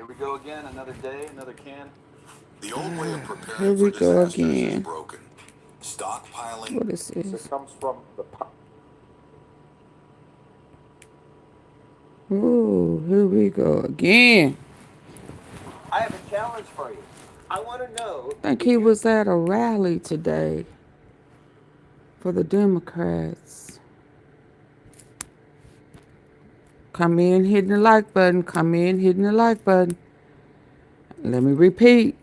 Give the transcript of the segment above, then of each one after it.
Here we go again, another day, another can. The old way of preparing for disasters is broken. Stockpiling. What is this? It comes from the... Ooh, here we go again. I have a challenge for you. I want to know... I think he was at a rally today for the Democrats. Come in, hitting the like button. Come in, hitting the like button. Let me repeat.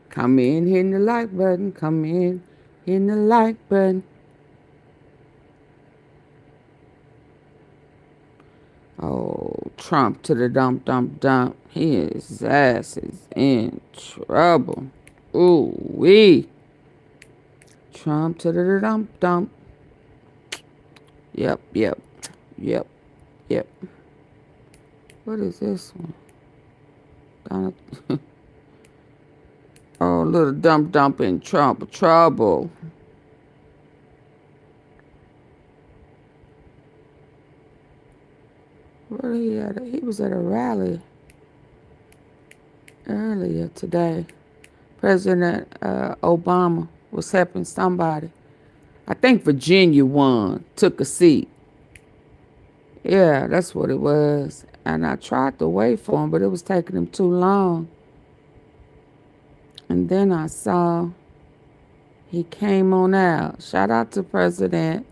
Come in, hitting the like button. Come in, hitting the like button. Oh, Trump to the dump, dump, dump. His ass is in trouble. Ooh, wee. Trump to the dump, dump. Yep. What is this one? Donald. Oh, little dump in trouble. Where he at? He was at a rally earlier today. President Obama was helping somebody. I think Virginia won, took a seat. Yeah, that's what it was. And I tried to wait for him, but it was taking him too long. And then I saw he came on out. Shout out to President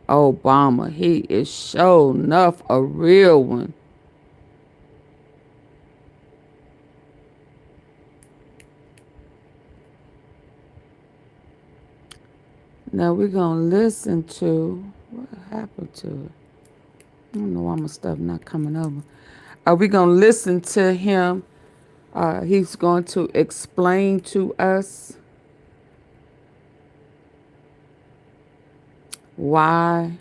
Obama. He is sure enough a real one. Now we're going to listen to, what happened to it? I don't know why my stuff not coming over. We're going to listen to him. He's going to explain to us why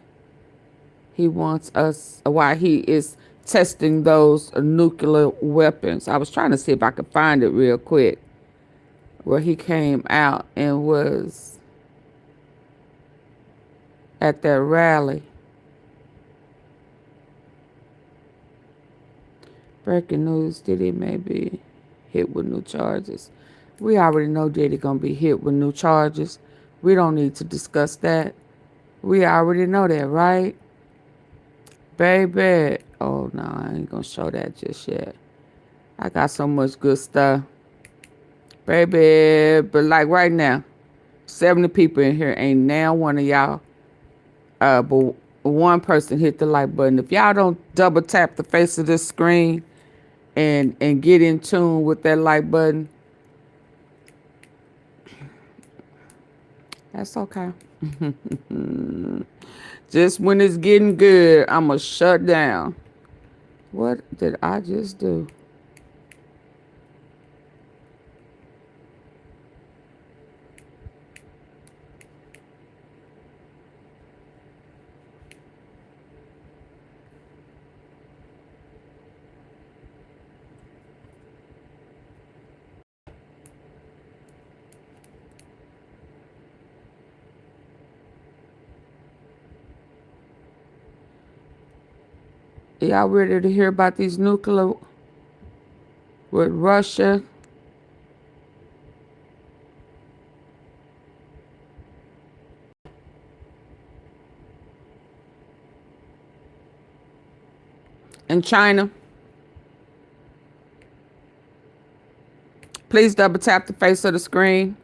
he wants us, why he is testing those nuclear weapons. I was trying to see if I could find it real quick, where he came out and was at that rally. Breaking news, Diddy may be hit with new charges. We already know Diddy gonna be hit with new charges. We don't need to discuss that. We already know that, right? Baby. Oh, no, I ain't gonna show that just yet. I got so much good stuff. Baby, but like right now, 70 people in here, ain't now one of y'all. But one person hit the like button. If y'all don't double tap the face of this screen and get in tune with that like button, that's okay. Just when it's getting good, I'ma shut down. What did I just do? Y'all ready to hear about these nuclear with Russia? And China? Please double tap the face of the screen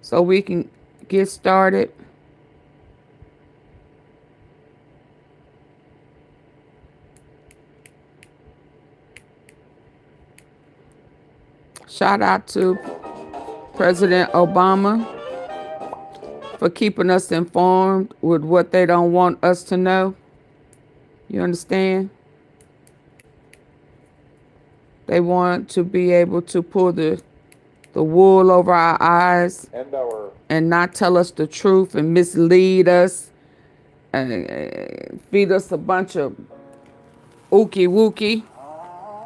so we can get started. Shout out to President Obama for keeping us informed with what they don't want us to know. You understand? They want to be able to pull the wool over our eyes and not tell us the truth and mislead us and feed us a bunch of ookie wookie.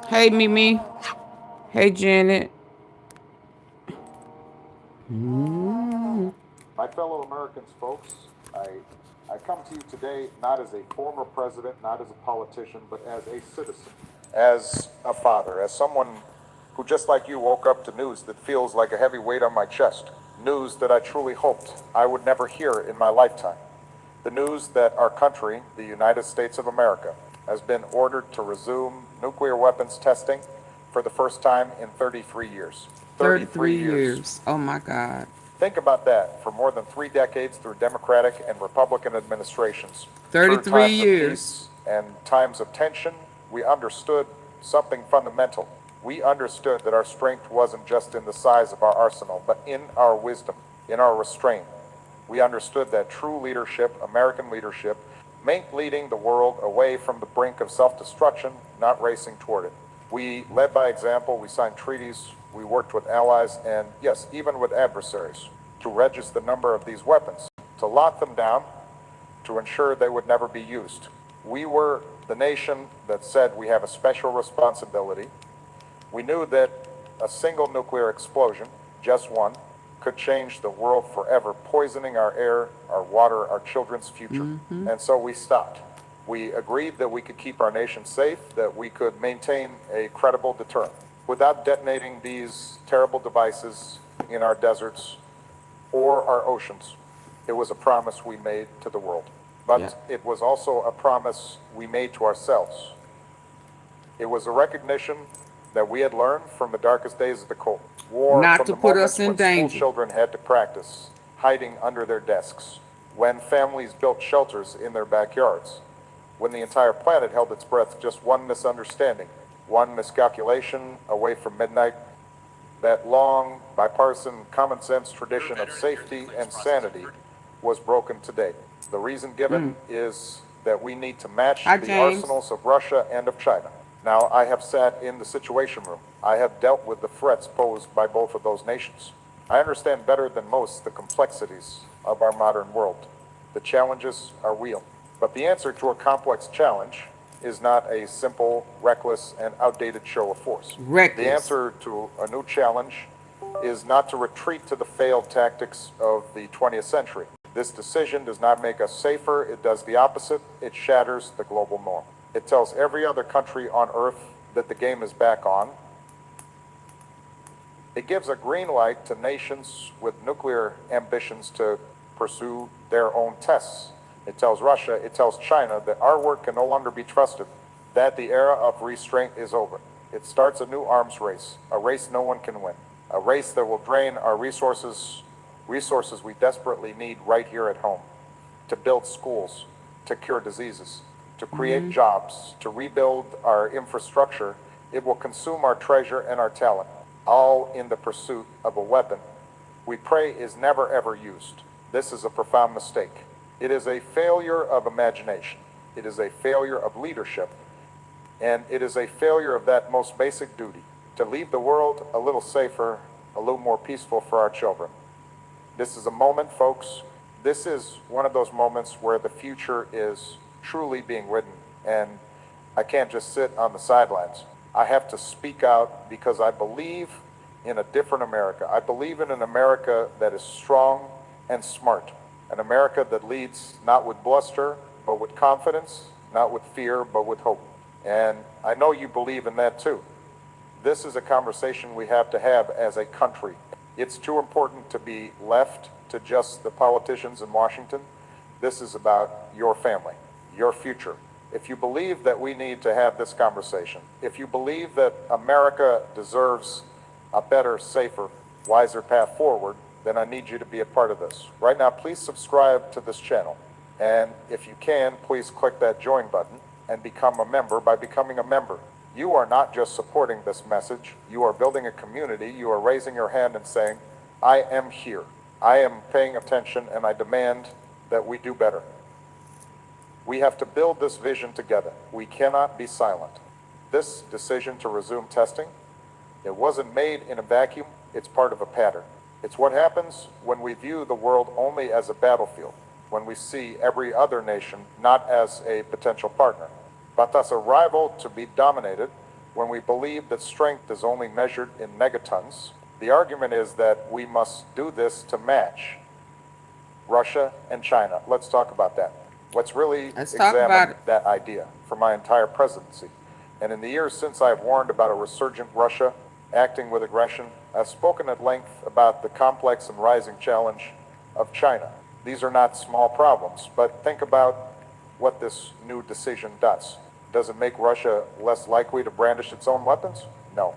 Hey, Mimi. Hey, Janet. My fellow Americans, folks, I come to you today not as a former president, not as a politician, but as a citizen. As a father, as someone who just like you woke up to news that feels like a heavy weight on my chest, news that I truly hoped I would never hear in my lifetime. The news that our country, the United States of America, has been ordered to resume nuclear weapons testing for the first time in 33 years. 33 years. Oh my God. Think about that. For more than 3 decades through Democratic and Republican administrations, through 33 times of years. peace and times of tension, we understood something fundamental. We understood that our strength wasn't just in the size of our arsenal, but in our wisdom, in our restraint. We understood that true leadership, American leadership, meant leading the world away from the brink of self-destruction, not racing toward it. We led by example, we signed treaties, we worked with allies, and yes, even with adversaries, to register the number of these weapons, to lock them down, to ensure they would never be used. We were the nation that said we have a special responsibility. We knew that a single nuclear explosion, just one, could change the world forever, poisoning our air, our water, our children's future. And so we stopped. We agreed that we could keep our nation safe, that we could maintain a credible deterrent without detonating these terrible devices in our deserts or our oceans. It was a promise we made to the world. But it was also a promise we made to ourselves. It was a recognition that we had learned from the darkest days of the Cold War, Not from to the put us moments in when danger. school children had to practice hiding under their desks, when families built shelters in their backyards, when the entire planet held its breath, just one misunderstanding, one miscalculation away from midnight. That long, bipartisan, common sense tradition of safety and sanity was broken today. The reason given is that we need to match Hi, the James. arsenals of Russia and of China. Now, I have sat in the Situation Room. I have dealt with the threats posed by both of those nations. I understand better than most the complexities of our modern world. The challenges are real. But the answer to a complex challenge is not a simple, reckless, and outdated show of force. Reckless. The answer to a new challenge is not to retreat to the failed tactics of the 20th century. This decision does not make us safer. It does the opposite. It shatters the global norm. It tells every other country on Earth that the game is back on. It gives a green light to nations with nuclear ambitions to pursue their own tests. It tells Russia, it tells China that our work can no longer be trusted, that the era of restraint is over. It starts a new arms race, a race no one can win, a race that will drain our resources we desperately need right here at home, to build schools, to cure diseases, to create jobs, to rebuild our infrastructure. It will consume our treasure and our talent, all in the pursuit of a weapon we pray is never ever used. This is a profound mistake. It is a failure of imagination. It is a failure of leadership. And it is a failure of that most basic duty, to leave the world a little safer, a little more peaceful for our children. This is a moment, folks. This is one of those moments where the future is truly being written. And I can't just sit on the sidelines. I have to speak out because I believe in a different America. I believe in an America that is strong and smart. An America that leads not with bluster, but with confidence, not with fear, but with hope. And I know you believe in that too. This is a conversation we have to have as a country. It's too important to be left to just the politicians in Washington. This is about your family, your future. If you believe that we need to have this conversation, if you believe that America deserves a better, safer, wiser path forward, then I need you to be a part of this. Right now, please subscribe to this channel. And if you can, please click that join button and become a member. By becoming a member, you are not just supporting this message, you are building a community, you are raising your hand and saying, I am here, I am paying attention, and I demand that we do better. We have to build this vision together. We cannot be silent. This decision to resume testing, it wasn't made in a vacuum, it's part of a pattern. It's what happens when we view the world only as a battlefield, when we see every other nation not as a potential partner, but as a rival to be dominated, when we believe that strength is only measured in megatons. The argument is that we must do this to match Russia and China. Let's talk about that. Let's really Let's talk about examine it. that idea for my entire presidency. And in the years since I have warned about a resurgent Russia acting with aggression, I've spoken at length about the complex and rising challenge of China. These are not small problems, but think about what this new decision does. Does it make Russia less likely to brandish its own weapons? No.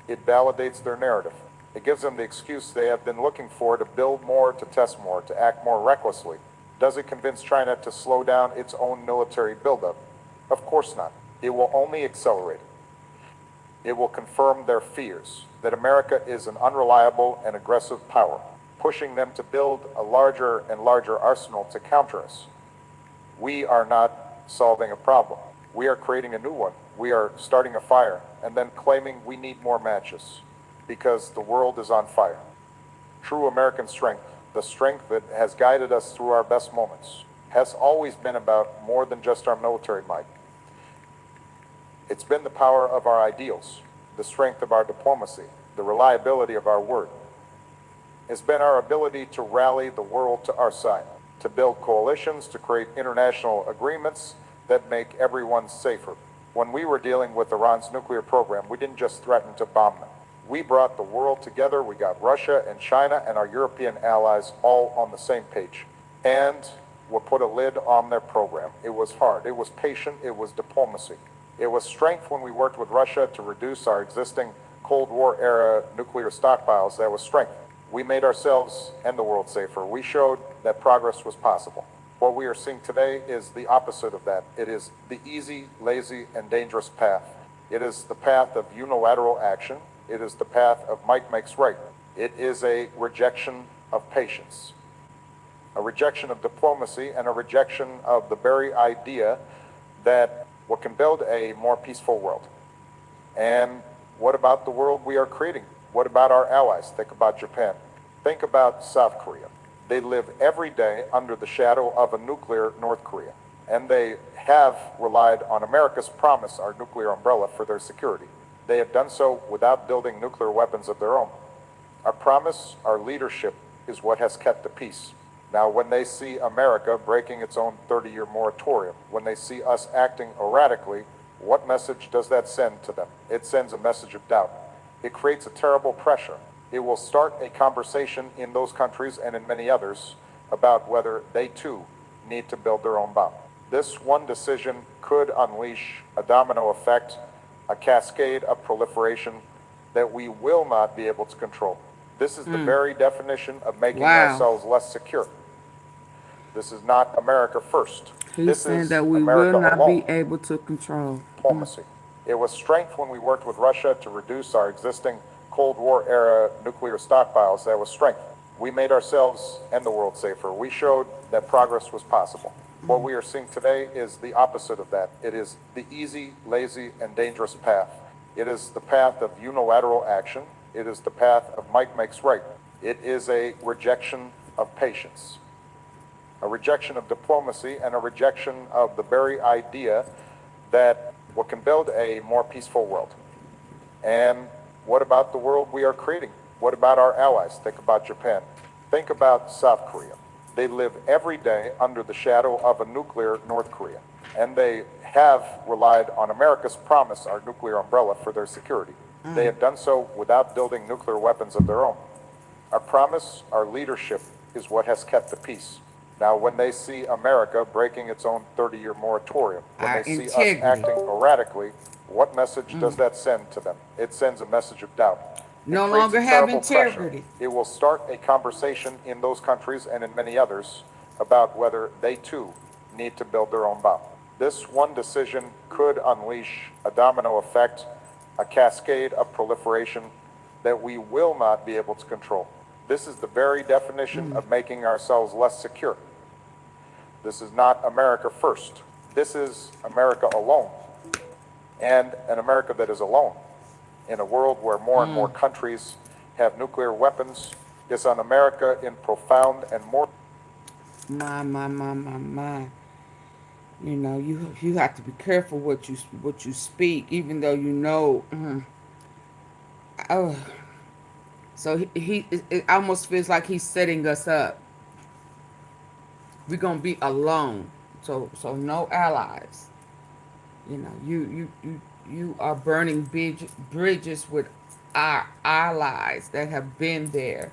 It validates their narrative. It gives them the excuse they have been looking for to build more, to test more, to act more recklessly. Does it convince China to slow down its own military buildup? Of course not. It will only accelerate it. It will confirm their fears that America is an unreliable and aggressive power, pushing them to build a larger and larger arsenal to counter us. We are not solving a problem. We are creating a new one. We are starting a fire and then claiming we need more matches because the world is on fire. True American strength, the strength that has guided us through our best moments, has always been about more than just our military might. It's been the power of our ideals, the strength of our diplomacy, the reliability of our word. It's been our ability to rally the world to our side, to build coalitions, to create international agreements that make everyone safer. When we were dealing with Iran's nuclear program, we didn't just threaten to bomb them. We brought the world together. We got Russia and China and our European allies all on the same page. And we put a lid on their program. It was hard. It was patient. It was diplomacy. It was strength when we worked with Russia to reduce our existing Cold War era nuclear stockpiles. That was strength. We made ourselves and the world safer. We showed that progress was possible. What we are seeing today is the opposite of that. It is the easy, lazy, and dangerous path. It is the path of unilateral action. It is the path of might makes right. It is a rejection of patience, a rejection of diplomacy, and a rejection of the very idea that we can build a more peaceful world. And what about the world we are creating? What about our allies? Think about Japan. Think about South Korea. They live every day under the shadow of a nuclear North Korea. And they have relied on America's promise, our nuclear umbrella, for their security. They have done so without building nuclear weapons of their own. Our promise, our leadership, is what has kept the peace. Now, when they see America breaking its own 30-year moratorium, when they see us acting erratically, what message does that send to them? It sends a message of doubt. It creates a terrible pressure. It will start a conversation in those countries and in many others about whether they too need to build their own bomb. This one decision could unleash a domino effect, a cascade of proliferation that we will not be able to control. This is the very definition of making ourselves less secure. This is not America first. He's saying that we America will not alone. be able to control. Diplomacy. It was strength when we worked with Russia to reduce our existing Cold War era nuclear stockpiles. That was strength. We made ourselves and the world safer. We showed that progress was possible. What we are seeing today is the opposite of that. It is the easy, lazy, and dangerous path. It is the path of unilateral action. It is the path of might makes right. It is a rejection of patience, a rejection of diplomacy, and a rejection of the very idea that we can build a more peaceful world. And what about the world we are creating? What about our allies? Think about Japan. Think about South Korea. They live every day under the shadow of a nuclear North Korea. And they have relied on America's promise, our nuclear umbrella, for their security. They have done so without building nuclear weapons of their own. Our promise, our leadership, is what has kept the peace. Now, when they see America breaking its own 30-year moratorium, when they see us acting erratically, what message does that send to them? It sends a message of doubt. No longer have integrity. It will start a conversation in those countries and in many others about whether they too need to build their own bomb. This one decision could unleash a domino effect, a cascade of proliferation that we will not be able to control. This is the very definition of making ourselves less secure. This is not America first. This is America alone. And an America that is alone in a world where more and more countries have nuclear weapons is an America in profound and more. My. You know, you have to be careful what you speak, even though you know. Oh, so it almost feels like he's setting us up. We're gonna be alone, so no allies. You know, you are burning bridges with our allies that have been there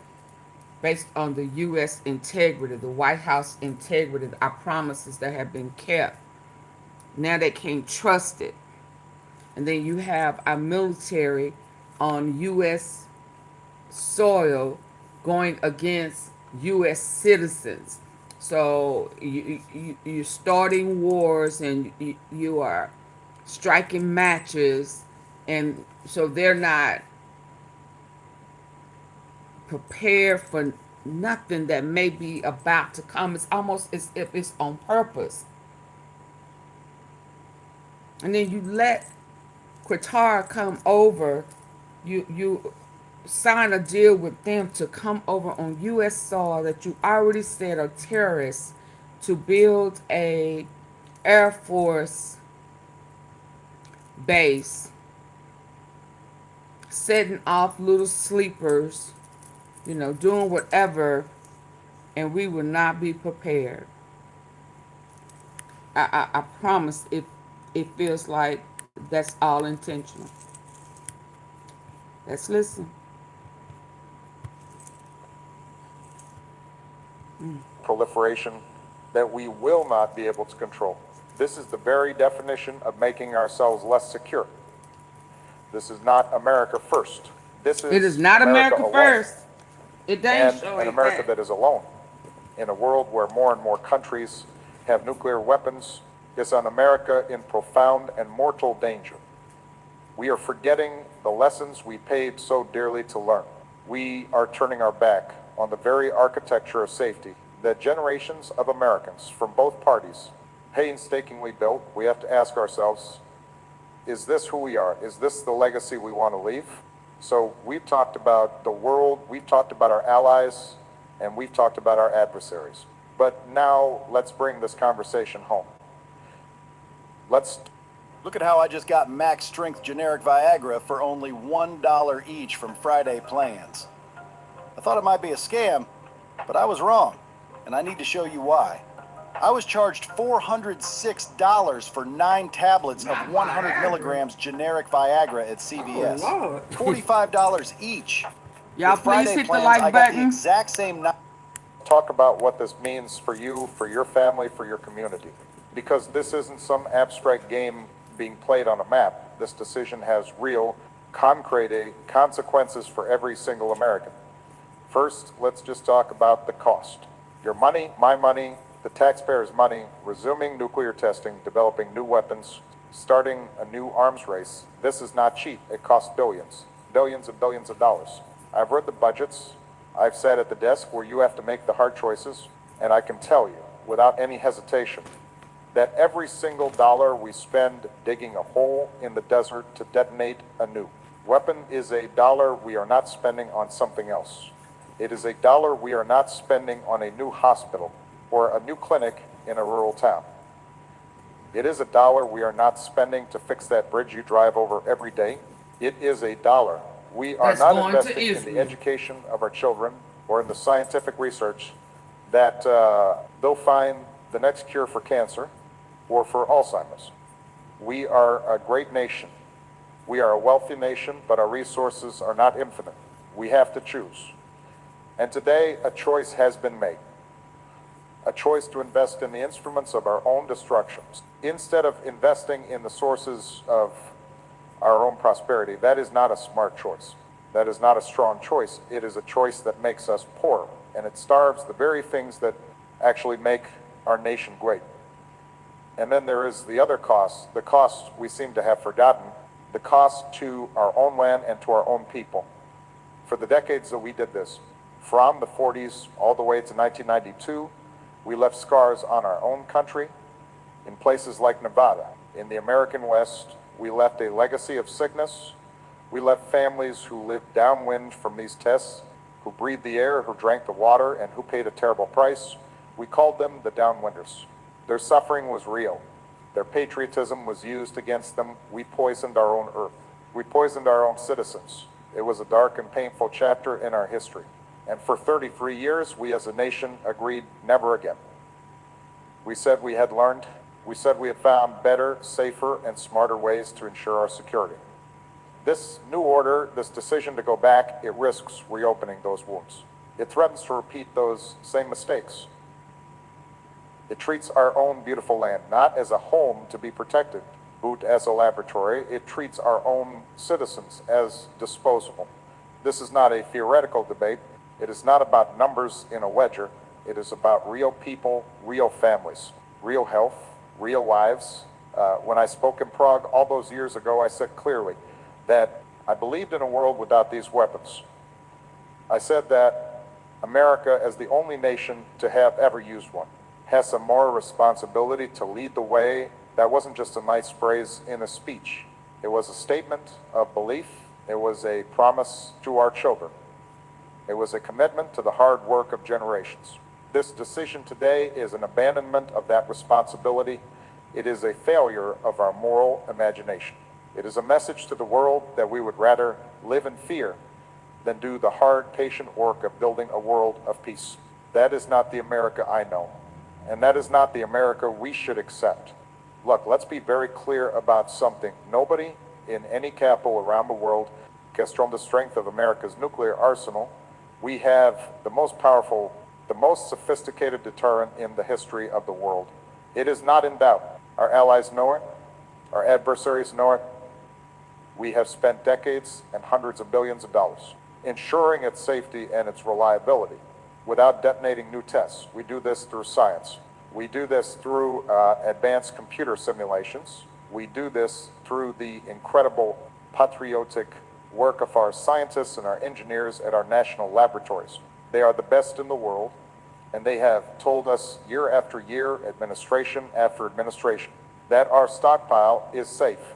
based on the U.S. integrity, the White House integrity, our promises that have been kept. Now they can't trust it. And then you have our military on U.S. soil going against U.S. citizens. So you're starting wars and you are striking matches. And so they're not prepared for nothing that may be about to come. It's almost as if it's on purpose. And then you let Qatar come over, you sign a deal with them to come over on U.S. soil that you already said are terrorists to build a Air Force base, setting off little sleepers, doing whatever, and we will not be prepared. I promise it feels like that's all intentional. Let's listen. Proliferation that we will not be able to control. This is the very definition of making ourselves less secure. This is not America first. It is not America alone. first. It ain't And sure an ain't America that. that is alone. In a world where more and more countries have nuclear weapons, is an America in profound and mortal danger. We are forgetting the lessons we paid so dearly to learn. We are turning our back on the very architecture of safety that generations of Americans from both parties painstakingly built. We have to ask ourselves, is this who we are? Is this the legacy we want to leave? So we've talked about the world, we've talked about our allies, and we've talked about our adversaries. But now let's bring this conversation home. Look at how I just got max strength generic Viagra for only $1 each from Friday Plans. I thought it might be a scam, but I was wrong, and I need to show you why. I was charged $406 for 9 tablets of 100 milligrams generic Viagra at CVS. Oh, Lord. $45 each. Y'all With please Friday hit the Plans, like I got the button. exact same. Talk about what this means for you, for your family, for your community. Because this isn't some abstract game being played on a map. This decision has real, concrete consequences for every single American. First, let's just talk about the cost. Your money, my money, the taxpayers' money, resuming nuclear testing, developing new weapons, starting a new arms race. This is not cheap. It costs billions, billions and billions of dollars. I've read the budgets. I've sat at the desk where you have to make the hard choices, and I can tell you, without any hesitation, that every single dollar we spend digging a hole in the desert to detonate a nuke weapon is a dollar we are not spending on something else. It is a dollar we are not spending on a new hospital or a new clinic in a rural town. It is a dollar we are not spending to fix that bridge you drive over every day. It is a dollar we are That's not going to investing in the Israel. education of our children or in the scientific research that they'll find the next cure for cancer or for Alzheimer's. We are a great nation. We are a wealthy nation, but our resources are not infinite. We have to choose. And today, a choice has been made. A choice to invest in the instruments of our own destruction. Instead of investing in the sources of our own prosperity, that is not a smart choice. That is not a strong choice. It is a choice that makes us poor, and it starves the very things that actually make our nation great. And then there is the other cost, the cost we seem to have forgotten, the cost to our own land and to our own people. For the decades that we did this, from the 40s all the way to 1992, we left scars on our own country. In places like Nevada, in the American West, we left a legacy of sickness. We left families who lived downwind from these tests, who breathed the air, who drank the water, and who paid a terrible price. We called them the downwinders. Their suffering was real. Their patriotism was used against them. We poisoned our own earth. We poisoned our own citizens. It was a dark and painful chapter in our history. And for 33 years, we as a nation agreed never again. We said we had learned, We said we had found better, safer, and smarter ways to ensure our security. This new order, this decision to go back, it risks reopening those wounds. It threatens to repeat those same mistakes. It treats our own beautiful land not as a home to be protected, but as a laboratory. It treats our own citizens as disposable. This is not a theoretical debate. It is not about numbers in a ledger. It is about real people, real families, real health, real lives. When I spoke in Prague all those years ago, I said clearly that I believed in a world without these weapons. I said that America, as the only nation to have ever used one, has a moral responsibility to lead the way. That wasn't just a nice phrase in a speech. It was a statement of belief. It was a promise to our children. It was a commitment to the hard work of generations. This decision today is an abandonment of that responsibility. It is a failure of our moral imagination. It is a message to the world that we would rather live in fear than do the hard, patient work of building a world of peace. That is not the America I know. And that is not the America we should accept. Look, let's be very clear about something. Nobody in any capital around the world can strong the strength of America's nuclear arsenal. We have the most powerful, the most sophisticated deterrent in the history of the world. It is not in doubt. Our allies know it. Our adversaries know it. We have spent decades and hundreds of billions of dollars ensuring its safety and its reliability without detonating new tests. We do this through science. We do this through advanced computer simulations. We do this through the incredible patriotic work of our scientists and our engineers at our national laboratories. They are the best in the world, and they have told us year after year, administration after administration, that our stockpile is safe,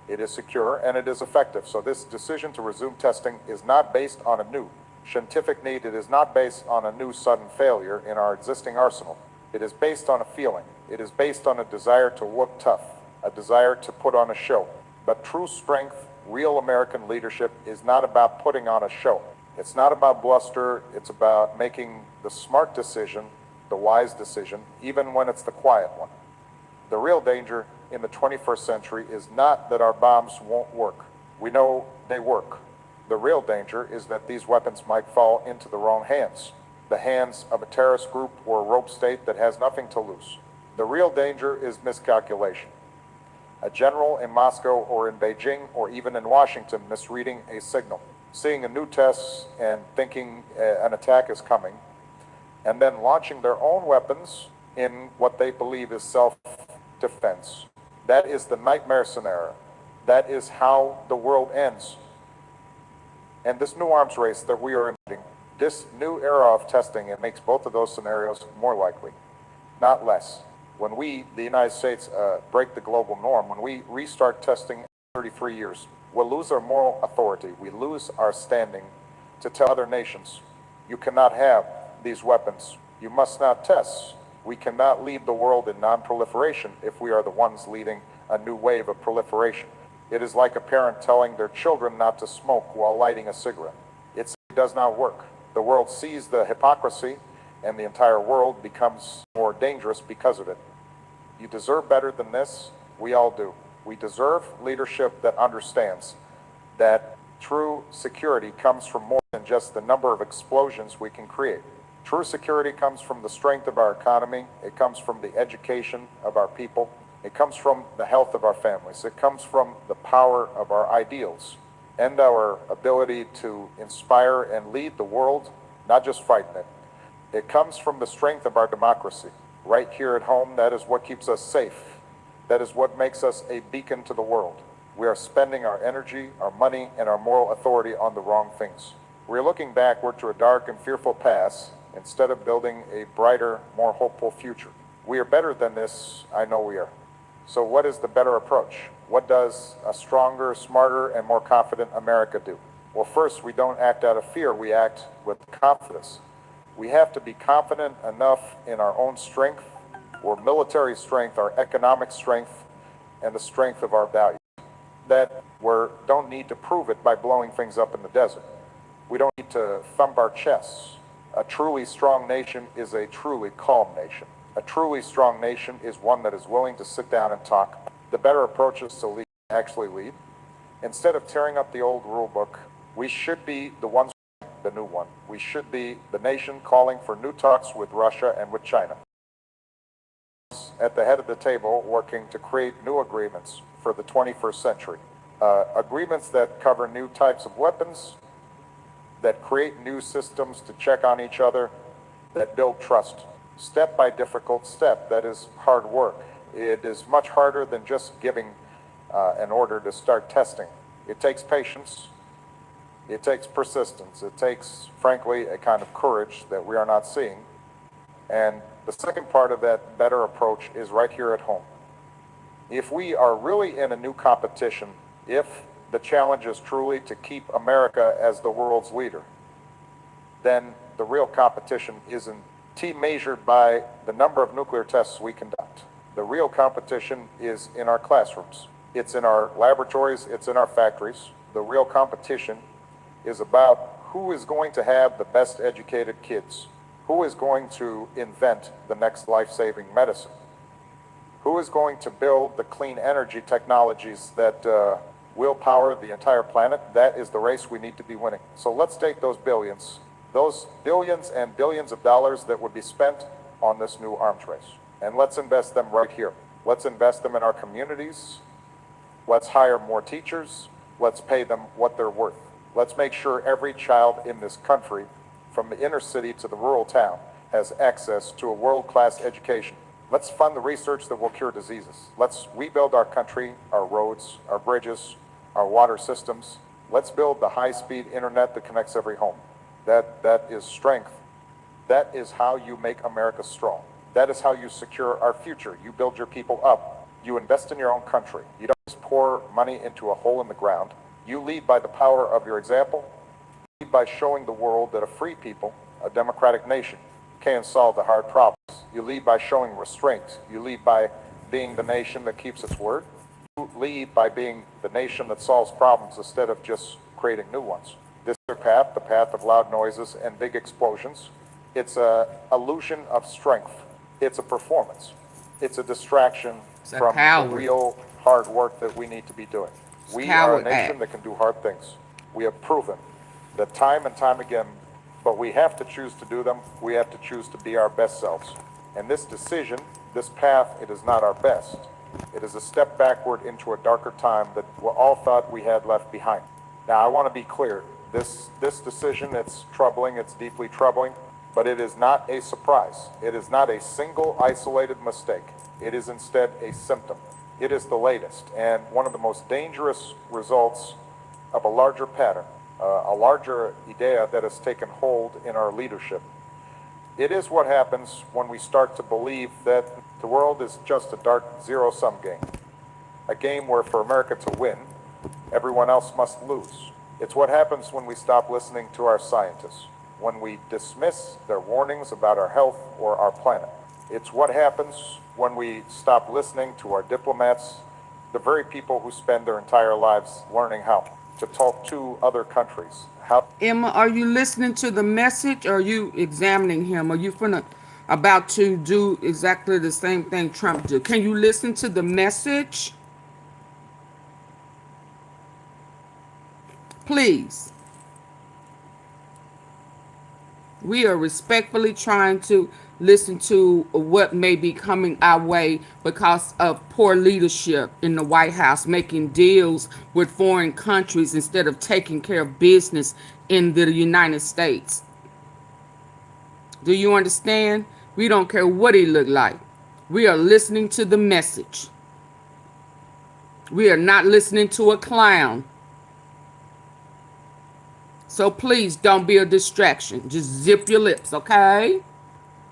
it is secure, and it is effective. So this decision to resume testing is not based on a new scientific need. It is not based on a new sudden failure in our existing arsenal. It is based on a feeling. It is based on a desire to look tough, a desire to put on a show. But true strength, real American leadership is not about putting on a show. It's not about bluster. It's about making the smart decision, the wise decision, even when it's the quiet one. The real danger in the 21st century is not that our bombs won't work. We know they work. The real danger is that these weapons might fall into the wrong hands, the hands of a terrorist group or a rogue state that has nothing to lose. The real danger is miscalculation. A general in Moscow or in Beijing or even in Washington misreading a signal, seeing a new test and thinking an attack is coming, and then launching their own weapons in what they believe is self-defense. That is the nightmare scenario. That is how the world ends. And this new arms race that we are in, this new era of testing, it makes both of those scenarios more likely, not less. When we, the United States, break the global norm, when we restart testing in 33 years, we'll lose our moral authority. We lose our standing to tell other nations, you cannot have these weapons. You must not test. We cannot lead the world in non-proliferation if we are the ones leading a new wave of proliferation. It is like a parent telling their children not to smoke while lighting a cigarette. It does not work. The world sees the hypocrisy, and the entire world becomes more dangerous because of it. You deserve better than this. We all do. We deserve leadership that understands that true security comes from more than just the number of explosions we can create. True security comes from the strength of our economy. It comes from the education of our people. It comes from the health of our families. It comes from the power of our ideals and our ability to inspire and lead the world, not just frighten it. It comes from the strength of our democracy. Right here at home, that is what keeps us safe. That is what makes us a beacon to the world. We are spending our energy, our money, and our moral authority on the wrong things. We're looking backward to a dark and fearful past instead of building a brighter, more hopeful future. We are better than this, I know we are. So what is the better approach? What does a stronger, smarter, and more confident America do? Well, first, we don't act out of fear, we act with confidence. We have to be confident enough in our own strength, our military strength, our economic strength, and the strength of our values, that we don't need to prove it by blowing things up in the desert. We don't need to thump our chests. A truly strong nation is a truly calm nation. A truly strong nation is one that is willing to sit down and talk. The better approach is to lead, actually lead. Instead of tearing up the old rule book, we should be the ones, the new one. We should be the nation calling for new talks with Russia and with China. At the head of the table, working to create new agreements for the 21st century. Agreements that cover new types of weapons, that create new systems to check on each other, that build trust. Step by difficult step, that is hard work. It is much harder than just giving an order to start testing. It takes patience, it takes persistence, it takes, frankly, a kind of courage that we are not seeing. And the second part of that better approach is right here at home. If we are really in a new competition, if the challenge is truly to keep America as the world's leader, then the real competition isn't measured by the number of nuclear tests we conduct. The real competition is in our classrooms. It's in our laboratories, it's in our factories. The real competition is about who is going to have the best educated kids, who is going to invent the next life-saving medicine, who is going to build the clean energy technologies that will power the entire planet. That is the race we need to be winning. So let's take those billions and billions of dollars that would be spent on this new arms race, and let's invest them right here. Let's invest them in our communities. Let's hire more teachers. Let's pay them what they're worth. Let's make sure every child in this country, from the inner city to the rural town, has access to a world-class education. Let's fund the research that will cure diseases. Let's rebuild our country, our roads, our bridges, our water systems. Let's build the high-speed internet that connects every home. That is strength. That is how you make America strong. That is how you secure our future. You build your people up. You invest in your own country. You don't just pour money into a hole in the ground. You lead by the power of your example. You lead by showing the world that a free people, a democratic nation, can solve the hard problems. You lead by showing restraint. You lead by being the nation that keeps its word. You lead by being the nation that solves problems instead of just creating new ones. This other path, the path of loud noises and big explosions, it's an illusion of strength. It's a performance. It's a distraction from the real hard work that we need to be doing. We are a nation that can do hard things. We have proven that time and time again, but we have to choose to do them. We have to choose to be our best selves. And this decision, this path, it is not our best. It is a step backward into a darker time that we all thought we had left behind. Now, I want to be clear. This decision, it's troubling, it's deeply troubling, but it is not a surprise. It is not a single isolated mistake. It is instead a symptom. It is the latest and one of the most dangerous results of a larger pattern, a larger idea that has taken hold in our leadership. It is what happens when we start to believe that the world is just a dark zero-sum game, a game where for America to win, everyone else must lose. It's what happens when we stop listening to our scientists, when we dismiss their warnings about our health or our planet. It's what happens when we stop listening to our diplomats, the very people who spend their entire lives learning how to talk to other countries. Emma, are you listening to the message, or are you examining him? Are you about to do exactly the same thing Trump did? Can you listen to the message? Please. We are respectfully trying to listen to what may be coming our way because of poor leadership in the White House, making deals with foreign countries instead of taking care of business in the United States. Do you understand? We don't care what he looked like. We are listening to the message. We are not listening to a clown. So please don't be a distraction. Just zip your lips, okay?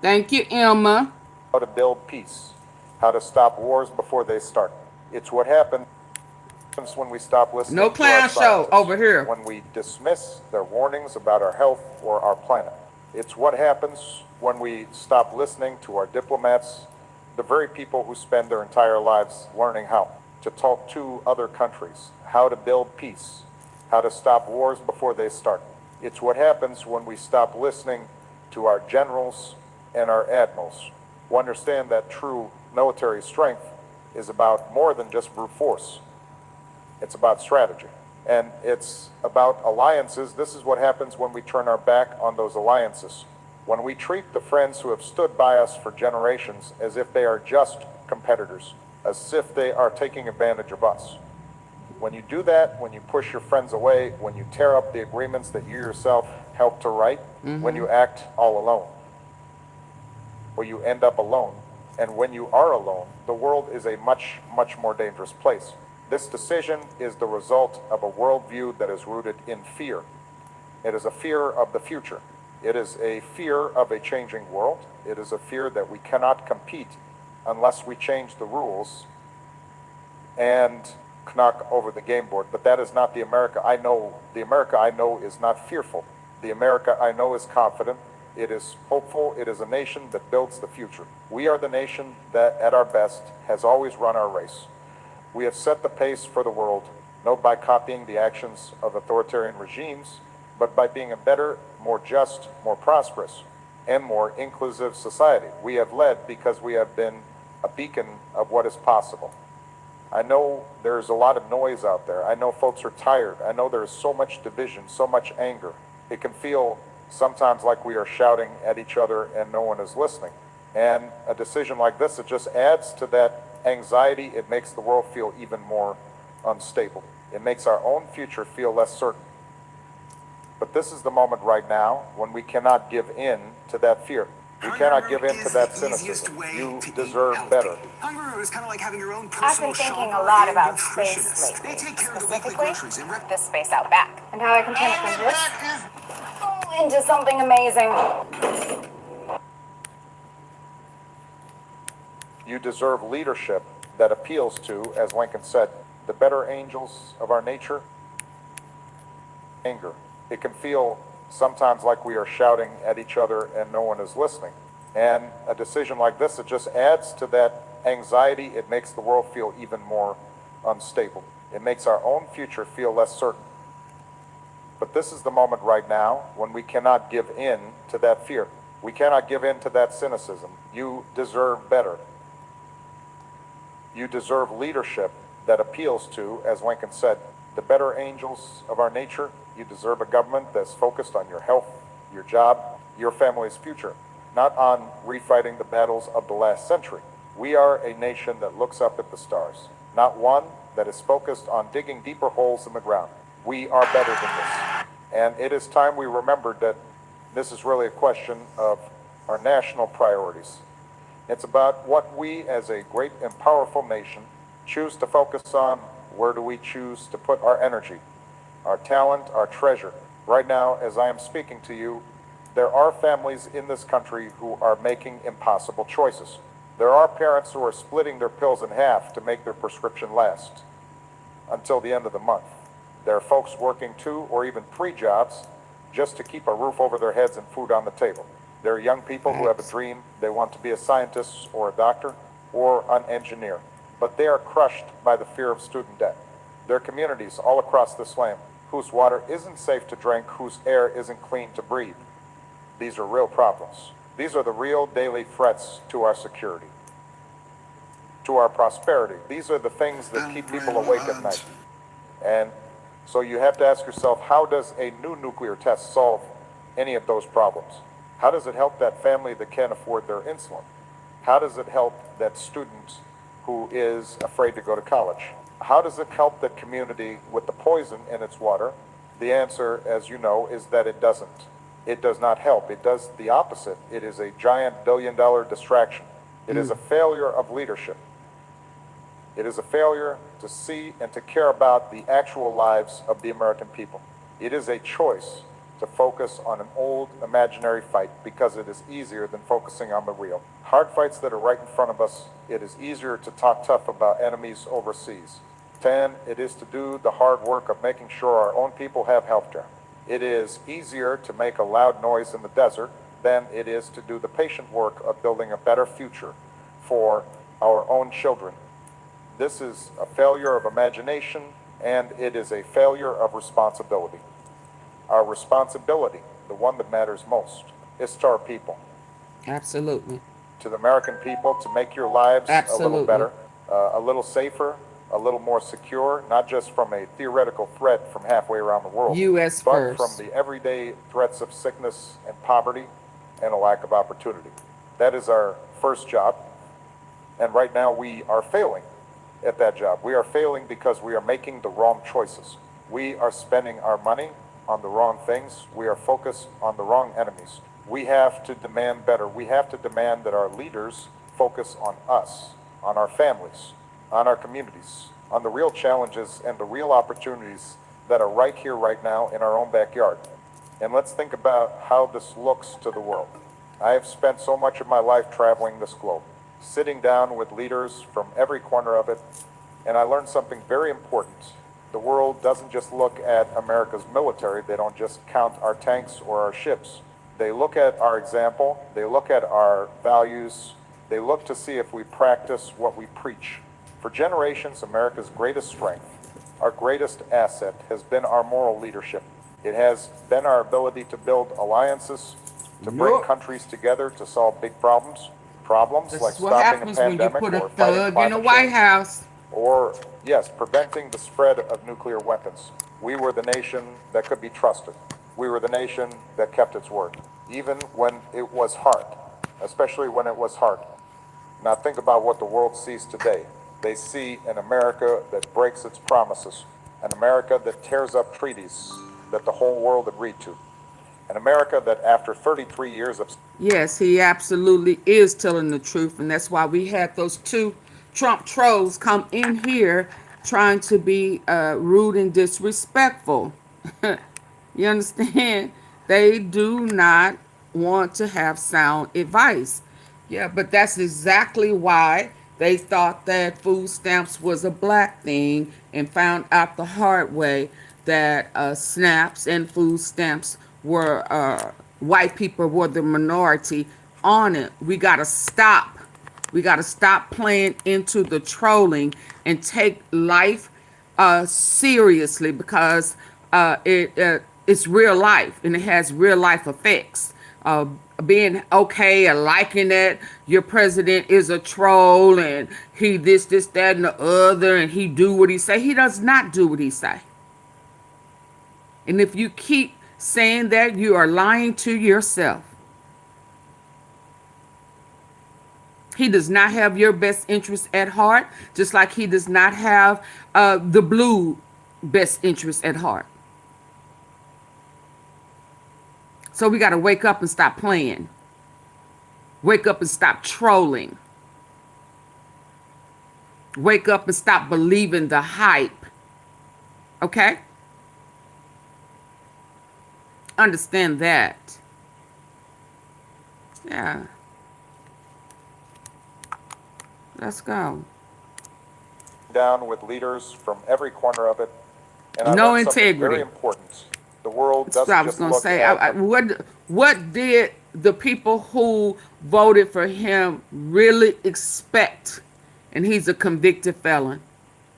Thank you, Emma. How to build peace, how to stop wars before they start. It's what happens when we stop listening no to our clown show over here. when we dismiss their warnings about our health or our planet. It's what happens when we stop listening to our diplomats, the very people who spend their entire lives learning how to talk to other countries, how to build peace, how to stop wars before they start. It's what happens when we stop listening to our generals and our admirals, who understand that true military strength is about more than just brute force. It's about strategy. And it's about alliances. This is what happens when we turn our back on those alliances. When we treat the friends who have stood by us for generations as if they are just competitors, as if they are taking advantage of us. When you do that, when you push your friends away, when you tear up the agreements that you yourself helped to write, when you act all alone, or you end up alone, and when you are alone, the world is a much, much more dangerous place. This decision is the result of a worldview that is rooted in fear. It is a fear of the future. It is a fear of a changing world. It is a fear that we cannot compete unless we change the rules and knock over the game board. But that is not the America I know. The America I know is not fearful. The America I know is confident. It is hopeful. It is a nation that builds the future. We are the nation that, at our best, has always run our race. We have set the pace for the world, not by copying the actions of authoritarian regimes, but by being a better, more just, more prosperous, and more inclusive society. We have led because we have been a beacon of what is possible. I know there's a lot of noise out there. I know folks are tired. I know there is so much division, so much anger. It can feel sometimes like we are shouting at each other and no one is listening. And a decision like this, it just adds to that anxiety. It makes the world feel even more unstable. It makes our own future feel less certain. But this is the moment right now when we cannot give in to that fear. We cannot give in to that cynicism. You deserve better. Hungry is kind of like having your own I've personal been thinking shopper a lot and about space nutritionist. They lately, take care of the weekly specifically groceries and this space out back, and how I can turn it from this into something amazing. You deserve leadership that appeals to, as Lincoln said, the better angels of our nature. Anger. It can feel sometimes like we are shouting at each other and no one is listening. And a decision like this, it just adds to that anxiety. It makes the world feel even more unstable. It makes our own future feel less certain. But this is the moment right now when we cannot give in to that fear. We cannot give in to that cynicism. You deserve better. You deserve leadership that appeals to, as Lincoln said, the better angels of our nature. You deserve a government that's focused on your health, your job, your family's future, not on refighting the battles of the last century. We are a nation that looks up at the stars, not one that is focused on digging deeper holes in the ground. We are better than this. And it is time we remembered that this is really a question of our national priorities. It's about what we as a great and powerful nation choose to focus on. Where do we choose to put our energy, our talent, our treasure? Right now, as I am speaking to you, there are families in this country who are making impossible choices. There are parents who are splitting their pills in half to make their prescription last until the end of the month. There are folks working 2 or even 3 jobs just to keep a roof over their heads and food on the table. There are young people who have a dream. They want to be a scientist or a doctor or an engineer, but they are crushed by the fear of student debt. There are communities all across this land whose water isn't safe to drink, whose air isn't clean to breathe. These are real problems. These are the real daily threats to our security, to our prosperity. These are the things that keep people awake at night. And so you have to ask yourself, how does a new nuclear test solve any of those problems? How does it help that family that can't afford their insulin? How does it help that student who is afraid to go to college? How does it help that community with the poison in its water? The answer, as you know, is that it doesn't. It does not help. It does the opposite. It is a giant billion-dollar distraction. It is a failure of leadership. It is a failure to see and to care about the actual lives of the American people. It is a choice to focus on an old imaginary fight because it is easier than focusing on the real. Hard fights that are right in front of us, it is easier to talk tough about enemies overseas. 10, it is to do the hard work of making sure our own people have health care. It is easier to make a loud noise in the desert than it is to do the patient work of building a better future for our own children. This is a failure of imagination, and it is a failure of responsibility. Our responsibility, the one that matters most, is to our people. Absolutely. to the American people to make your lives a little Absolutely. better, a little safer, a little more secure, not just from a theoretical threat from halfway around the world, U.S. but from first. the everyday threats of sickness and poverty and a lack of opportunity. That is our first job. And right now we are failing at that job. We are failing because we are making the wrong choices. We are spending our money on the wrong things. We are focused on the wrong enemies. We have to demand better. We have to demand that our leaders focus on us, on our families, on our communities, on the real challenges and the real opportunities that are right here, right now in our own backyard. And let's think about how this looks to the world. I have spent so much of my life traveling this globe, sitting down with leaders from every corner of it, and I learned something very important. The world doesn't just look at America's military. They don't just count our tanks or our ships. They look at our example. They look at our values. They look to see if we practice what we preach. For generations, America's greatest strength, our greatest asset, has been our moral leadership. It has been our ability to build alliances, to bring countries together to solve big problems. Problems This like is what stopping a happens when you pandemic put a or fighting thug in the climate White change, House. or, yes, preventing the spread of nuclear weapons. We were the nation that could be trusted. We were the nation that kept its word, even when it was hard, especially when it was hard. Now think about what the world sees today. They see an America that breaks its promises, an America that tears up treaties that the whole world agreed to, an America that after 33 years of Yes, he absolutely is telling the truth. And that's why we had those two Trump trolls come in here trying to be rude and disrespectful. You understand? They do not want to have sound advice. Yeah, but that's exactly why they thought that food stamps was a black thing and found out the hard way that snaps and food stamps were white people were the minority on it. We got to stop. We got to stop playing into the trolling and take life seriously, because it's real life and it has real life effects. Being okay and liking that your president is a troll and he this, that, and the other, and he do what he say. He does not do what he say. And if you keep saying that, you are lying to yourself. He does not have your best interest at heart, just like he does not have the blue best interest at heart. So we got to wake up and stop playing. Wake up and stop trolling. Wake up and stop believing the hype. Okay? Understand that. Yeah. Let's go. down with leaders from every corner of it. And I No learned something integrity. very important. The world That's what I doesn't was just gonna look say. at What did the people who voted for him really expect? And he's a convicted felon.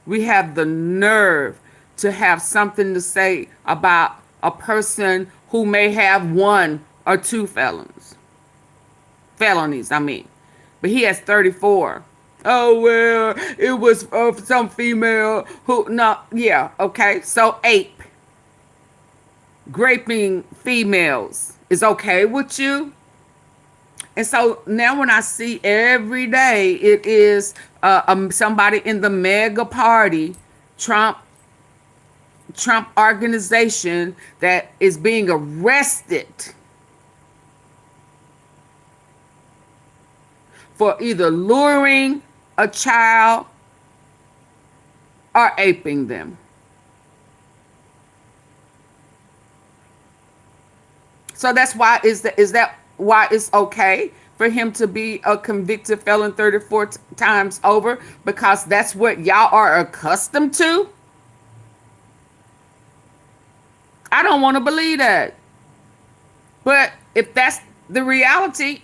We have the nerve to have something to say about a person who may have one or two felonies, I mean. But he has 34. Oh, well, it was some female who, no, yeah, okay. So ape, raping females is okay with you? And so now when I see every day, it is somebody in the mega party, Trump organization, that is being arrested for either luring a child or aping them. So that's why is that why it's okay for him to be a convicted felon 34 times over? Because that's what y'all are accustomed to? I don't want to believe that. But if that's the reality,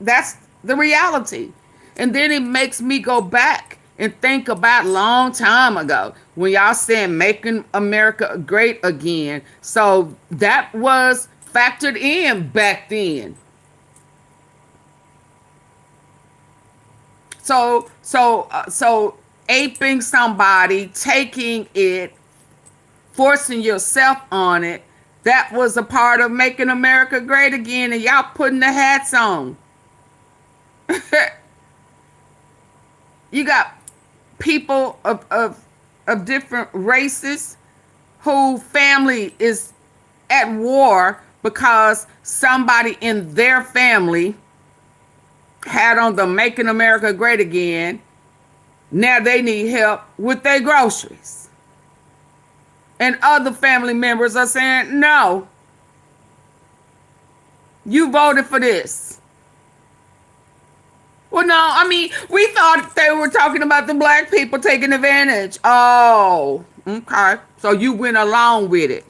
that's the reality. And then it makes me go back and think about a long time ago when y'all saying making America great again. So that was factored in back then. So aping somebody, taking it, forcing yourself on it, that was a part of making America great again, and y'all putting the hats on. You got people of different races who family is at war because somebody in their family had on the Making America Great Again. Now they need help with their groceries. And other family members are saying, no, you voted for this. Well, no, I mean, we thought they were talking about the black people taking advantage. Oh, okay. So you went along with it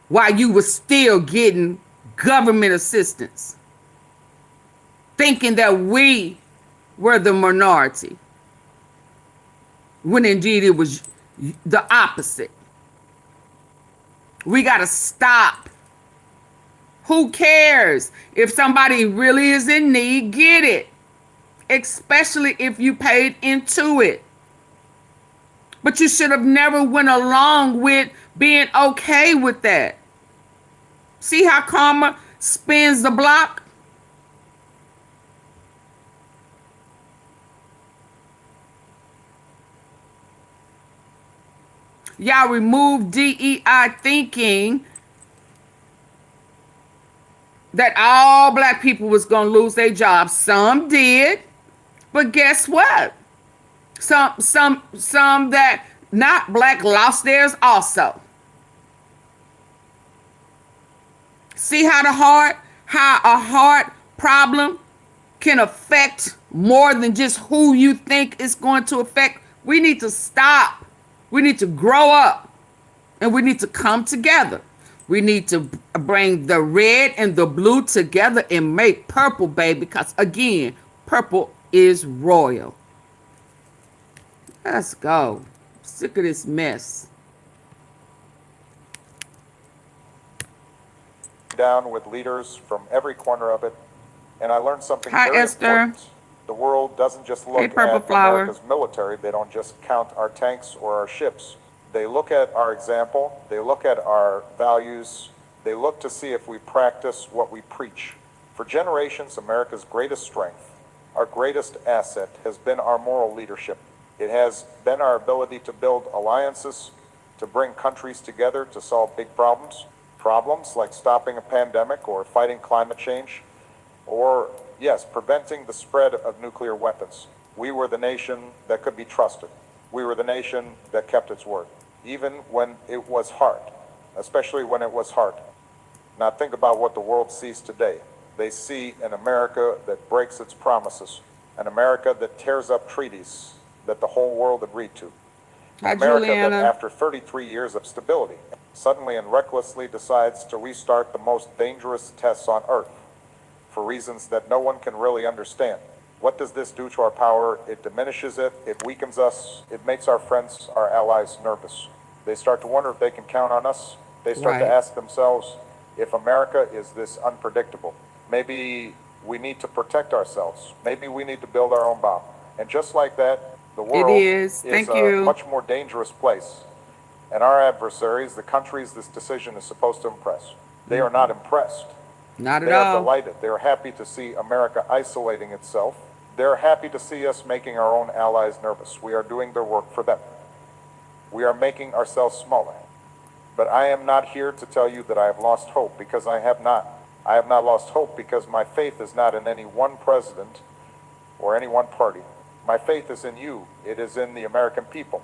while you were still getting government assistance, thinking that we were the minority, when indeed it was the opposite. We got to stop. Who cares? If somebody really is in need, get it. Especially if you paid into it. But you should have never went along with being okay with that. See how karma spins the block? Y'all remove DEI thinking that all black people was going to lose their jobs. Some did. But guess what? Some that not black lost theirs also. See how a heart problem can affect more than just who you think it's going to affect? We need to stop. We need to grow up, and we need to come together. We need to bring the red and the blue together and make purple, baby, because again, purple is royal. Let's go. Sick of this mess. Down with leaders from every corner of it, and I learned something Hi, very Esther. important. The world doesn't just look Hey, Purple at Flower. America's military. They don't just count our tanks or our ships. They look at our example. They look at our values. They look to see if we practice what we preach. For generations, America's greatest strength, our greatest asset, has been our moral leadership. It has been our ability to build alliances, to bring countries together to solve big problems. Problems like stopping a pandemic or fighting climate change, or, yes, preventing the spread of nuclear weapons. We were the nation that could be trusted. We were the nation that kept its word, even when it was hard, especially when it was hard. Now think about what the world sees today. They see an America that breaks its promises, an America that tears up treaties that the whole world agreed to. Hi, America Juliana. that after 33 years of stability, suddenly and recklessly decides to restart the most dangerous tests on Earth for reasons that no one can really understand. What does this do to our power? It diminishes it, it weakens us, it makes our friends, our allies nervous. They start to wonder if they can count on us. They start to Right. ask themselves, if America is this unpredictable, maybe we need to protect ourselves. Maybe we need to build our own bomb. And just like that, the world is. Thank a you. much more dangerous place. And our adversaries, the countries this decision is supposed to impress, they are not impressed. Not at They are all. delighted. They are happy to see America isolating itself. They're happy to see us making our own allies nervous. We are doing their work for them. We are making ourselves smaller. But I am not here to tell you that I have lost hope, because I have not. I have not lost hope because my faith is not in any one president or any one party. My faith is in you. It is in the American people.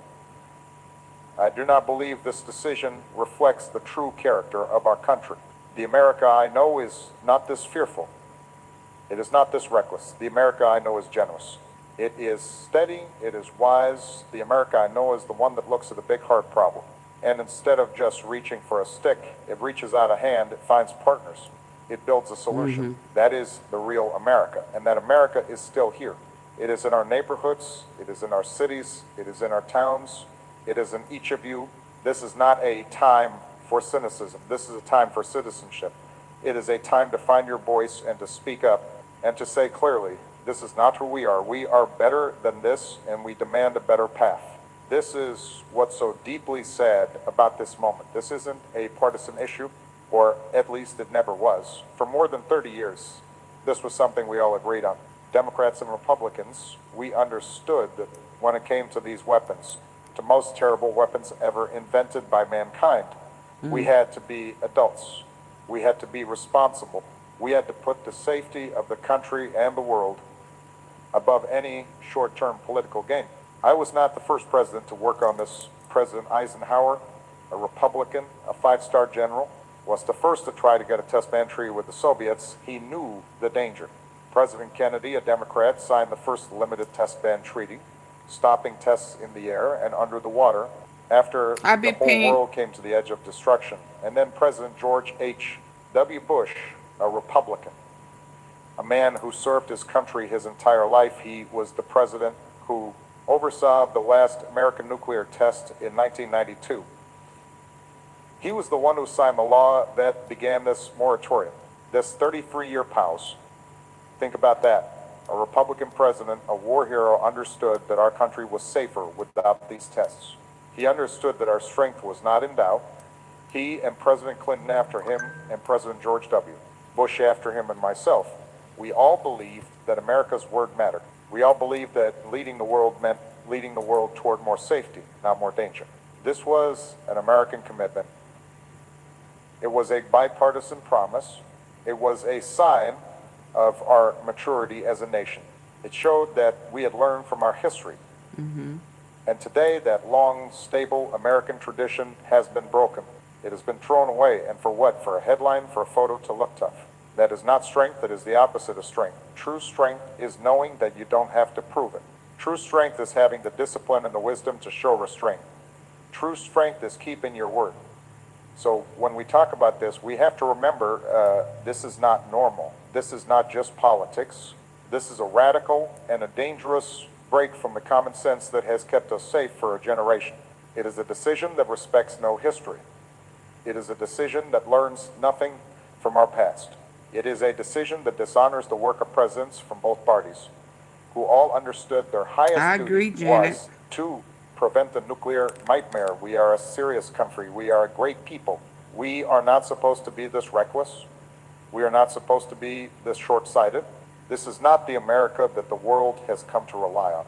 I do not believe this decision reflects the true character of our country. The America I know is not this fearful. It is not this reckless. The America I know is generous. It is steady. It is wise. The America I know is the one that looks at the big heart problem. And instead of just reaching for a stick, it reaches out a hand, it finds partners. It builds a solution. That is the real America. And that America is still here. It is in our neighborhoods. It is in our cities. It is in our towns. It is in each of you. This is not a time for cynicism. This is a time for citizenship. It is a time to find your voice and to speak up and to say clearly, this is not who we are. We are better than this, and we demand a better path. This is what's so deeply sad about this moment. This isn't a partisan issue, or at least it never was. For more than 30 years, this was something we all agreed on. Democrats and Republicans, we understood that when it came to these weapons, the most terrible weapons ever invented by mankind, we had to be adults. We had to be responsible. We had to put the safety of the country and the world above any short-term political gain. I was not the first president to work on this. President Eisenhower, a Republican, a five-star general, was the first to try to get a test ban treaty with the Soviets. He knew the danger. President Kennedy, a Democrat, signed the first limited test ban treaty, stopping tests in the air and under the water after the whole world came to the edge of destruction. And then President George H.W. Bush, a Republican, a man who served his country his entire life. He was the president who oversaw the last American nuclear test in 1992. He was the one who signed the law that began this moratorium, this 33-year pause. Think about that. A Republican president, a war hero, understood that our country was safer without these tests. He understood that our strength was not in doubt. He and President Clinton after him, and President George W. Bush after him, and myself, we all believed that America's word mattered. We all believed that leading the world meant leading the world toward more safety, not more danger. This was an American commitment. It was a bipartisan promise. It was a sign of our maturity as a nation. It showed that we had learned from our history. And today, that long, stable American tradition has been broken. It has been thrown away. And for what? For a headline, for a photo to look tough. That is not strength. That is the opposite of strength. True strength is knowing that you don't have to prove it. True strength is having the discipline and the wisdom to show restraint. True strength is keeping your word. So when we talk about this, we have to remember this is not normal. This is not just politics. This is a radical and a dangerous break from the common sense that has kept us safe for a generation. It is a decision that respects no history. It is a decision that learns nothing from our past. It is a decision that dishonors the work of presidents from both parties, who all understood their highest duty was to prevent the nuclear nightmare. We are a serious country. We are a great people. We are not supposed to be this reckless. We are not supposed to be this short-sighted. This is not the America that the world has come to rely on.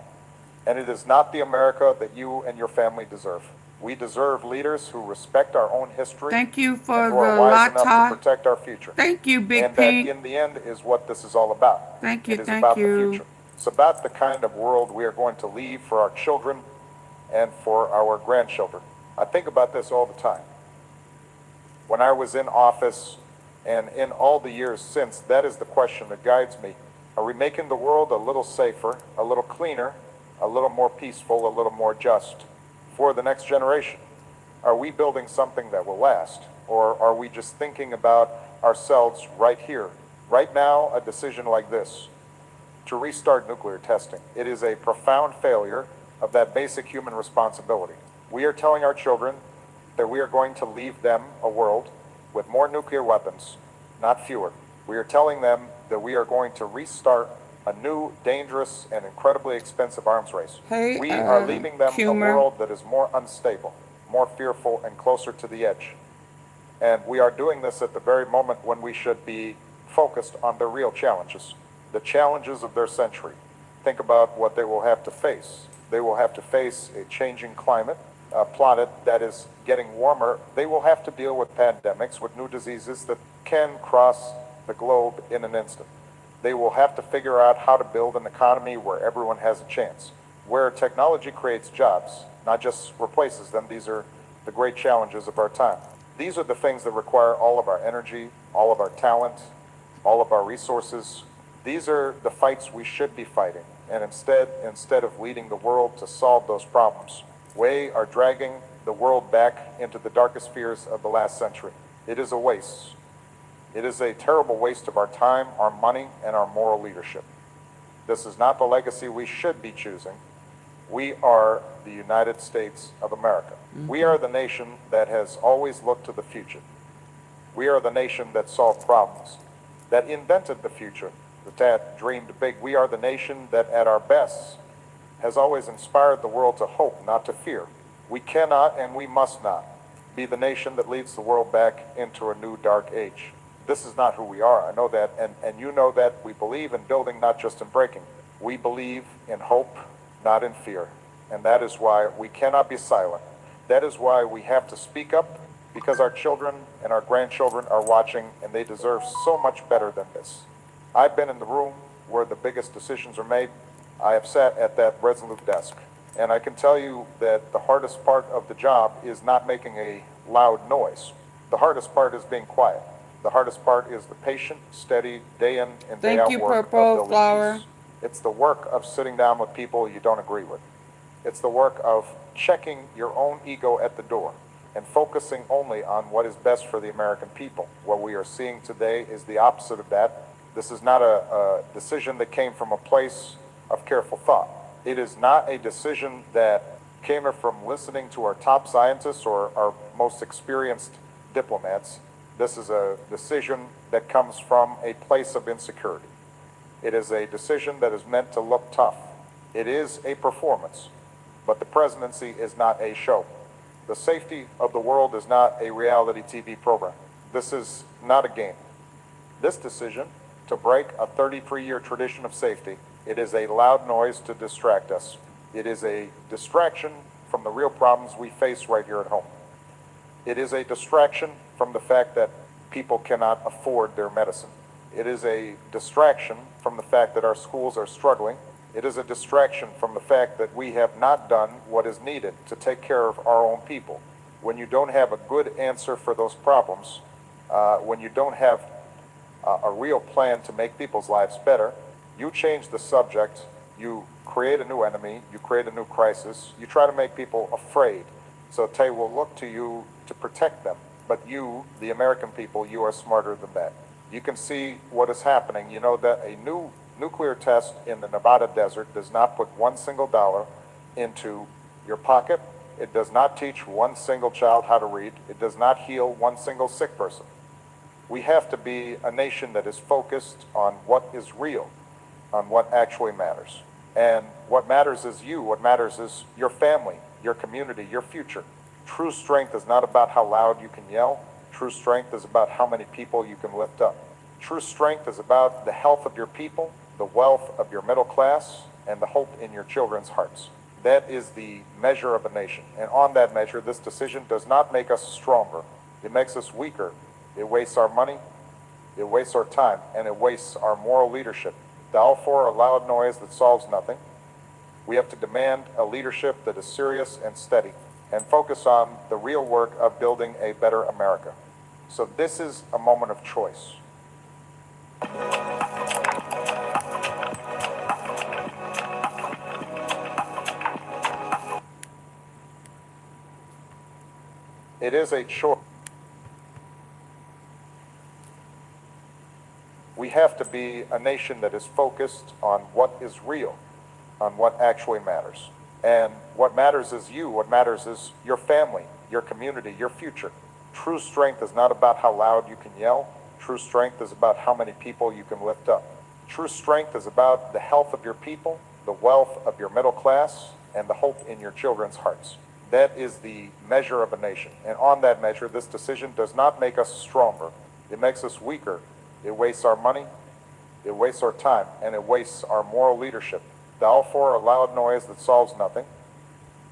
And it is not the America that you and your family deserve. We deserve leaders who respect our own history. Thank you for and the who are wise enough latte. to protect our future. Thank you, Big And Pink. that in the end is what this is all about. Thank you, It is thank about you. the future. It's about the kind of world we are going to leave for our children and for our grandchildren. I think about this all the time. When I was in office and in all the years since, that is the question that guides me. Are we making the world a little safer, a little cleaner, a little more peaceful, a little more just for the next generation? Are we building something that will last? Or are we just thinking about ourselves right here, right now? A decision like this, to restart nuclear testing, it is a profound failure of that basic human responsibility. We are telling our children that we are going to leave them a world with more nuclear weapons, not fewer. We are telling them that we are going to restart a new, dangerous, and incredibly expensive arms race. We are leaving them a world that is more unstable, more fearful, and closer to the edge. And we are doing this at the very moment when we should be focused on the real challenges, the challenges of their century. Think about what they will have to face. They will have to face a changing climate, a planet that is getting warmer. They will have to deal with pandemics, with new diseases that can cross the globe in an instant. They will have to figure out how to build an economy where everyone has a chance, where technology creates jobs, not just replaces them. These are the great challenges of our time. These are the things that require all of our energy, all of our talent, all of our resources. These are the fights we should be fighting. And instead of leading the world to solve those problems, we are dragging the world back into the darkest fears of the last century. It is a waste. It is a terrible waste of our time, our money, and our moral leadership. This is not the legacy we should be choosing. We are the United States of America. We are the nation that has always looked to the future. We are the nation that solved problems, that invented the future, that dreamed big. We are the nation that at our best has always inspired the world to hope, not to fear. We cannot and we must not be the nation that leads the world back into a new dark age. This is not who we are. I know that, and you know that. We believe in building, not just in breaking. We believe in hope, not in fear. And that is why we cannot be silent. That is why we have to speak up, because our children and our grandchildren are watching, and they deserve so much better than this. I've been in the room where the biggest decisions are made. I have sat at that resolute desk. And I can tell you that the hardest part of the job is not making a loud noise. The hardest part is being quiet. The hardest part is the patient, steady, day in and day out work of Purple building Flower. peace. It's the work of sitting down with people you don't agree with. It's the work of checking your own ego at the door and focusing only on what is best for the American people. What we are seeing today is the opposite of that. This is not a decision that came from a place of careful thought. It is not a decision that came from listening to our top scientists or our most experienced diplomats. This is a decision that comes from a place of insecurity. It is a decision that is meant to look tough. It is a performance, but the presidency is not a show. The safety of the world is not a reality TV program. This is not a game. This decision to break a 33-year tradition of safety, it is a loud noise to distract us. It is a distraction from the real problems we face right here at home. It is a distraction from the fact that people cannot afford their medicine. It is a distraction from the fact that our schools are struggling. It is a distraction from the fact that we have not done what is needed to take care of our own people. When you don't have a good answer for those problems, when you don't have a real plan to make people's lives better, you change the subject, you create a new enemy, you create a new crisis, you try to make people afraid. So they will look to you to protect them. But you, the American people, you are smarter than that. You can see what is happening. You know that a new nuclear test in the Nevada desert does not put $1 single into your pocket. It does not teach one single child how to read. It does not heal one single sick person. We have to be a nation that is focused on what is real, on what actually matters. And what matters is you. What matters is your family, your community, your future. True strength is not about how loud you can yell. True strength is about how many people you can lift up. True strength is about the health of your people, the wealth of your middle class, and the hope in your children's hearts. That is the measure of a nation. And on that measure, this decision does not make us stronger. It makes us weaker. It wastes our money, it wastes our time, and it wastes our moral leadership. All for a loud noise that solves nothing. We have to demand a leadership that is serious and steady and focus on the real work of building a better America. So this is a moment of choice. It is a choice. We have to be a nation that is focused on what is real, on what actually matters. And what matters is you. What matters is your family, your community, your future. True strength is not about how loud you can yell. True strength is about how many people you can lift up. True strength is about the health of your people, the wealth of your middle class, and the hope in your children's hearts. That is the measure of a nation. And on that measure, this decision does not make us stronger. It makes us weaker. It wastes our money, it wastes our time, and it wastes our moral leadership. All for a loud noise that solves nothing.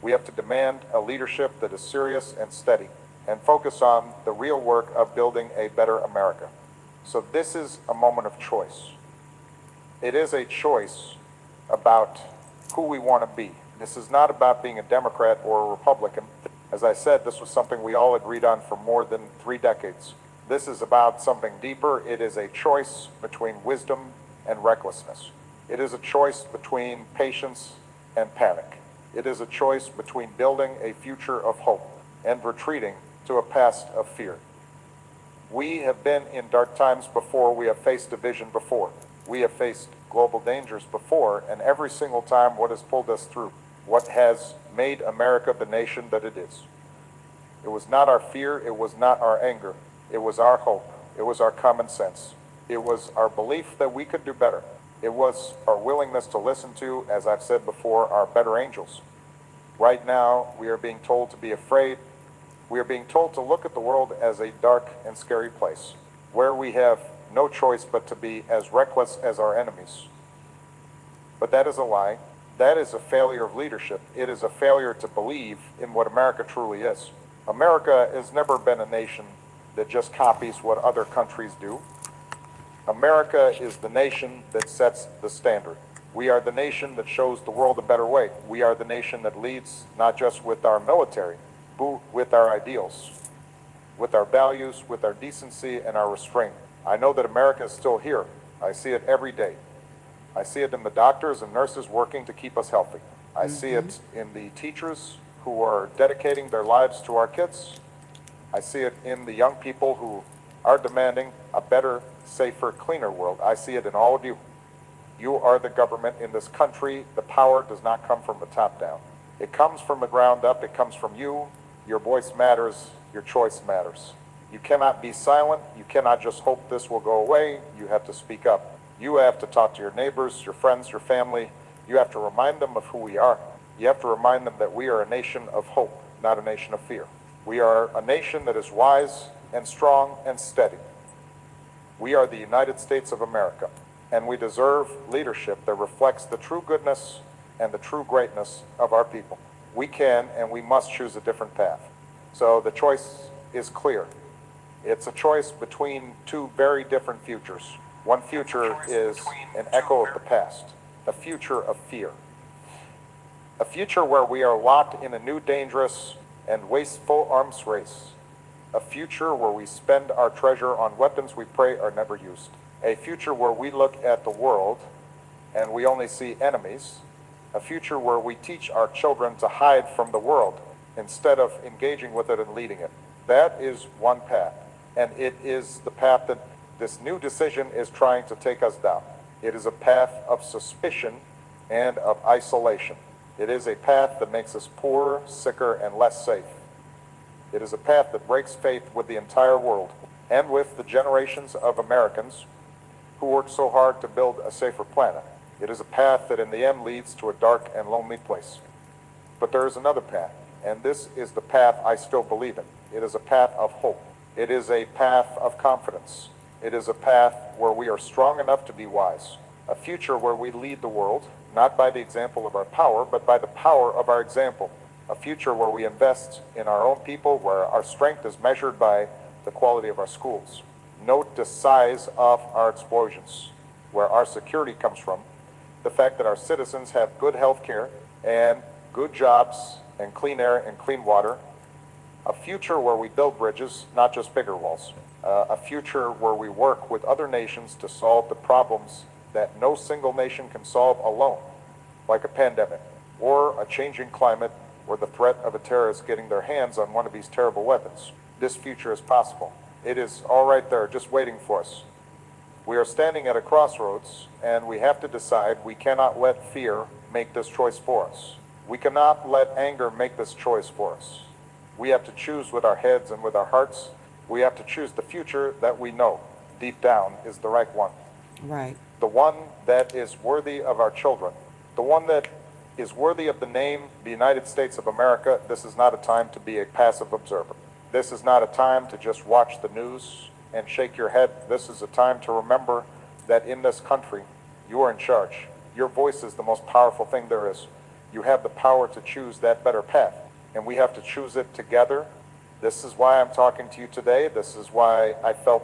We have to demand a leadership that is serious and steady and focus on the real work of building a better America. So this is a moment of choice. It is a choice about who we want to be. This is not about being a Democrat or a Republican. As I said, this was something we all agreed on for more than 3 decades. This is about something deeper. It is a choice between wisdom and recklessness. It is a choice between patience and panic. It is a choice between building a future of hope and retreating to a past of fear. We have been in dark times before. We have faced division before. We have faced global dangers before, and every single time, what has pulled us through? What has made America the nation that it is? It was not our fear. It was not our anger. It was our hope. It was our common sense. It was our belief that we could do better. It was our willingness to listen to, as I've said before, our better angels. Right now, we are being told to be afraid. We are being told to look at the world as a dark and scary place, where we have no choice but to be as reckless as our enemies. But that is a lie. That is a failure of leadership. It is a failure to believe in what America truly is. America has never been a nation that just copies what other countries do. America is the nation that sets the standard. We are the nation that shows the world a better way. We are the nation that leads not just with our military, but with our ideals, with our values, with our decency and our restraint. I know that America is still here. I see it every day. I see it in the doctors and nurses working to keep us healthy. I see it in the teachers who are dedicating their lives to our kids. I see it in the young people who are demanding a better, safer, cleaner world. I see it in all of you. You are the government in this country. The power does not come from the top down. It comes from the ground up. It comes from you. Your voice matters. Your choice matters. You cannot be silent. You cannot just hope this will go away. You have to speak up. You have to talk to your neighbors, your friends, your family. You have to remind them of who we are. You have to remind them that we are a nation of hope, not a nation of fear. We are a nation that is wise and strong and steady. We are the United States of America, and we deserve leadership that reflects the true goodness and the true greatness of our people. We can and we must choose a different path. So the choice is clear. It's a choice between two very different futures. One future is an echo of the past, a future of fear. A future where we are locked in a new dangerous and wasteful arms race. A future where we spend our treasure on weapons we pray are never used. A future where we look at the world and we only see enemies. A future where we teach our children to hide from the world instead of engaging with it and leading it. That is one path, and it is the path that this new decision is trying to take us down. It is a path of suspicion and of isolation. It is a path that makes us poorer, sicker, and less safe. It is a path that breaks faith with the entire world and with the generations of Americans who worked so hard to build a safer planet. It is a path that in the end leads to a dark and lonely place. But there is another path, and this is the path I still believe in. It is a path of hope. It is a path of confidence. It is a path where we are strong enough to be wise. A future where we lead the world, not by the example of our power, but by the power of our example. A future where we invest in our own people, where our strength is measured by the quality of our schools. Note the size of our explosions, where our security comes from, the fact that our citizens have good health care and good jobs and clean air and clean water. A future where we build bridges, not just bigger walls. A future where we work with other nations to solve the problems that no single nation can solve alone, like a pandemic, or a changing climate, or the threat of a terrorist getting their hands on one of these terrible weapons. This future is possible. It is all right there, just waiting for us. We are standing at a crossroads, and we have to decide. We cannot let fear make this choice for us. We cannot let anger make this choice for us. We have to choose with our heads and with our hearts. We have to choose the future that we know deep down is the right one. Right. The one that is worthy of our children. The one that is worthy of the name, the United States of America. This is not a time to be a passive observer. This is not a time to just watch the news and shake your head. This is a time to remember that in this country, you are in charge. Your voice is the most powerful thing there is. You have the power to choose that better path, and we have to choose it together. This is why I'm talking to you today. This is why I felt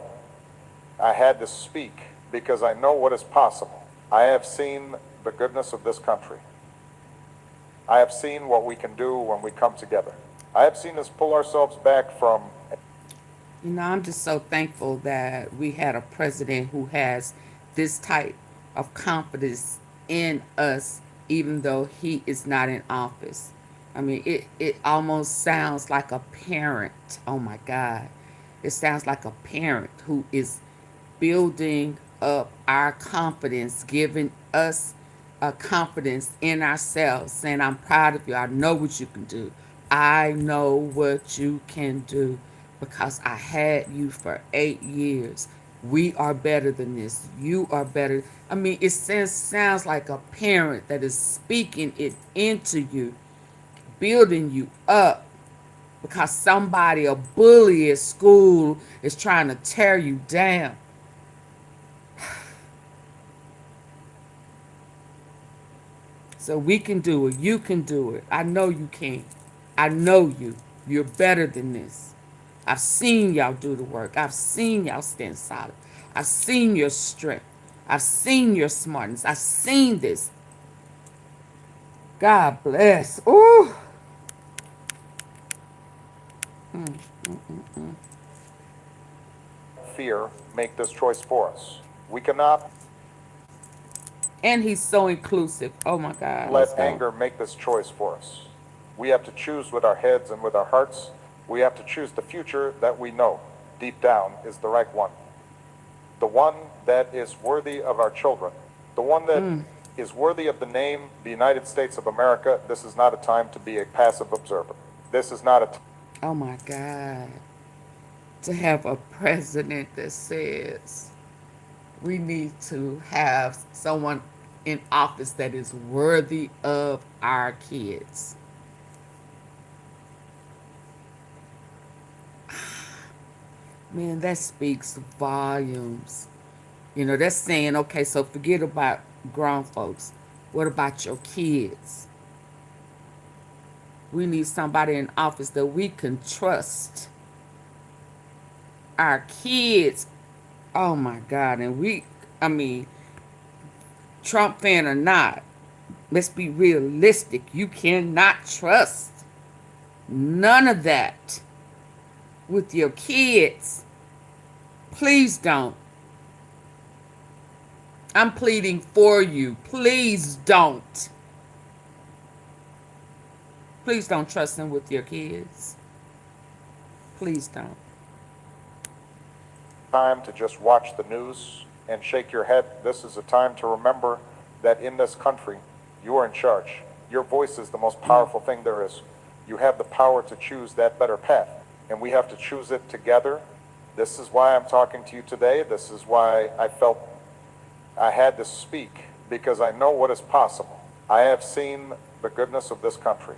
I had to speak, because I know what is possible. I have seen the goodness of this country. I have seen what we can do when we come together. I have seen us pull ourselves back from... You know, I'm just so thankful that we had a president who has this type of confidence in us, even though he is not in office. I mean, it almost sounds like a parent. Oh my God. It sounds like a parent who is building up our confidence, giving us a confidence in ourselves, saying, I'm proud of you. I know what you can do. I know what you can do because I had you for 8 years. We are better than this. You are better. I mean, it sounds like a parent that is speaking it into you, building you up because somebody, a bully at school, is trying to tear you down. So we can do it. You can do it. I know you can. I know you. You're better than this. I've seen y'all do the work. I've seen y'all stand solid. I've seen your strength. I've seen your smartness. I've seen this. God bless. Ooh. Fear make this choice for us. We cannot And he's so inclusive. Oh my God. let anger make this choice for us. We have to choose with our heads and with our hearts. We have to choose the future that we know deep down is the right one. The one that is worthy of our children. The one that is worthy of the name, the United States of America. This is not a time to be a passive observer. This is not a Oh my God. To have a president that says we need to have someone in office that is worthy of our kids. Man, that speaks volumes. You know, that's saying, okay, so forget about grown folks. What about your kids? We need somebody in office that we can trust. Our kids, oh my God. And I mean, Trump fan or not, let's be realistic. You cannot trust none of that with your kids. Please don't. I'm pleading for you. Please don't. Please don't trust them with your kids. Please don't. time to just watch the news and shake your head. This is a time to remember that in this country, you are in charge. Your voice is the most powerful thing there is. You have the power to choose that better path, and we have to choose it together. This is why I'm talking to you today. This is why I felt I had to speak, because I know what is possible. I have seen the goodness of this country.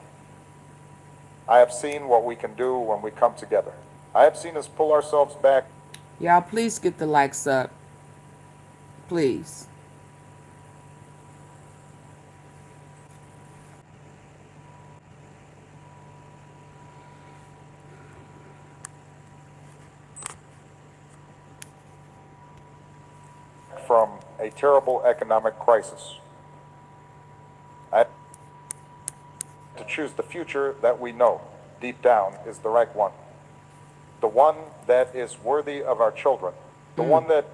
I have seen what we can do when we come together. I have seen us pull ourselves back. Y'all, please get the likes up. Please. From a terrible economic crisis. I have to choose the future that we know deep down is the right one. The one that is worthy of our children. The one that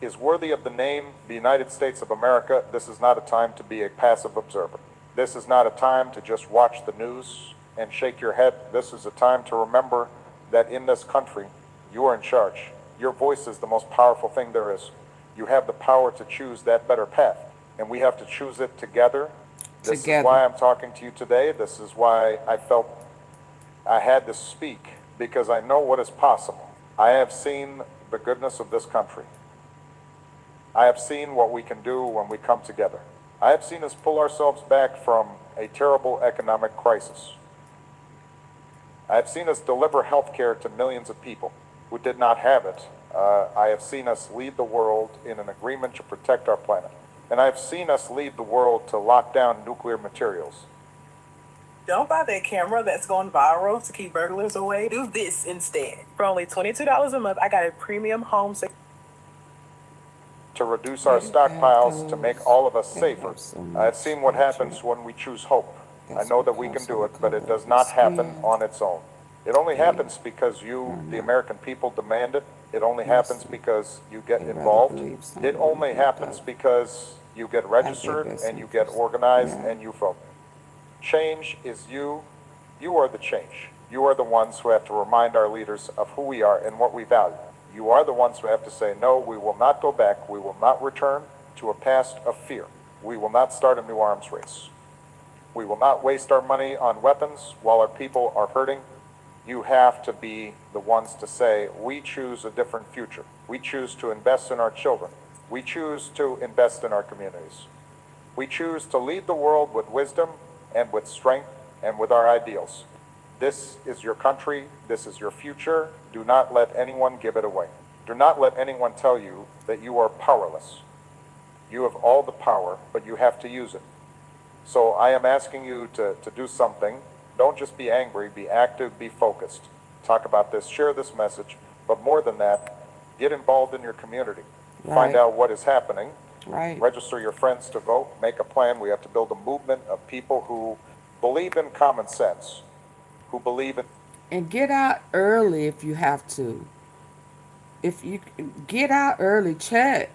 is worthy of the name, the United States of America. This is not a time to be a passive observer. This is not a time to just watch the news and shake your head. This is a time to remember that in this country, you are in charge. Your voice is the most powerful thing there is. You have the power to choose that better path, and we have to choose it together. This is why I'm talking to you today. This is why I felt I had to speak, because I know what is possible. I have seen the goodness of this country. I have seen what we can do when we come together. I have seen us pull ourselves back from a terrible economic crisis. I have seen us deliver health care to millions of people who did not have it. I have seen us lead the world in an agreement to protect our planet. And I've seen us lead the world to lock down nuclear materials. Don't buy that camera that's going viral to keep burglars away. Do this instead. For only $22 a month, I got a premium home to reduce our stockpiles, to make all of us safer. I've seen what happens when we choose hope. I know that we can do it, but it does not happen on its own. It only happens because you, the American people, demand it. It only happens because you get involved. It only happens because you get registered and you get organized and you vote. Change is you. You are the change. You are the ones who have to remind our leaders of who we are and what we value. You are the ones who have to say, no, we will not go back. We will not return to a past of fear. We will not start a new arms race. We will not waste our money on weapons while our people are hurting. You have to be the ones to say, we choose a different future. We choose to invest in our children. We choose to invest in our communities. We choose to lead the world with wisdom and with strength and with our ideals. This is your country. This is your future. Do not let anyone give it away. Do not let anyone tell you that you are powerless. You have all the power, but you have to use it. So I am asking you to do something. Don't just be angry, be active, be focused. Talk about this, share this message, but more than that, get involved in your community. Find Right. out what is happening. Right. Register your friends to vote, make a plan. We have to build a movement of people who believe in common sense, who believe in... And get out early if you have to. If you get out early, check.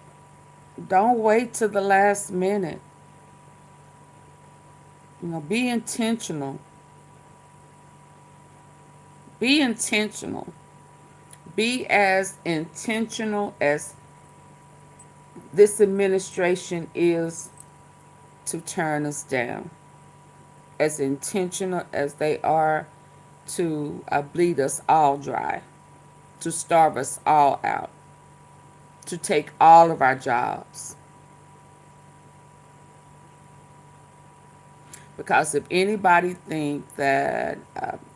Don't wait till the last minute. You know, be intentional. Be intentional. Be as intentional as this administration is to turn us down. As intentional as they are to bleed us all dry, to starve us all out, to take all of our jobs. Because if anybody think that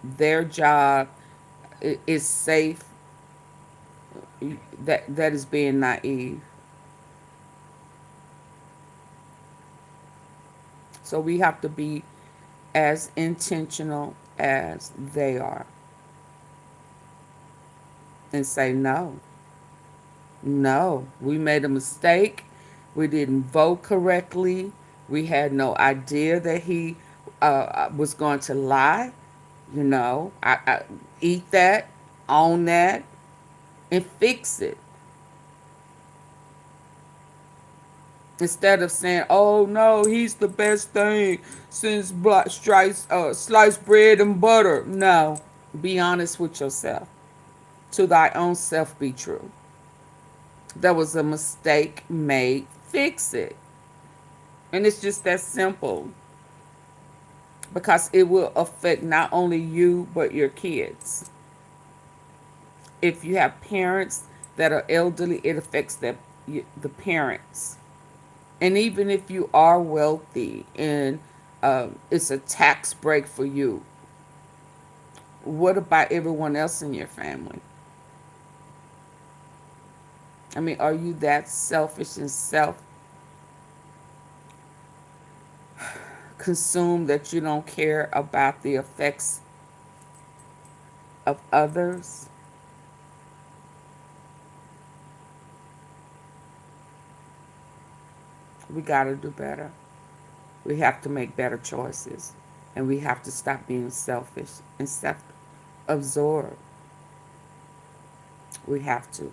their job is safe, that is being naive. So we have to be as intentional as they are and say no. No, we made a mistake. We didn't vote correctly. We had no idea that he was going to lie. You know, I eat that, own that, and fix it. Instead of saying, "Oh no, he's the best thing since sliced bread and butter." No, be honest with yourself. To thy own self be true. There was a mistake made. Fix it. And it's just that simple. Because it will affect not only you, but your kids. If you have parents that are elderly, it affects the parents. And even if you are wealthy and it's a tax break for you, what about everyone else in your family? I mean, are you that selfish and self-consumed that you don't care about the effects of others? We got to do better. We have to make better choices. And we have to stop being selfish and self-absorbed. We have to.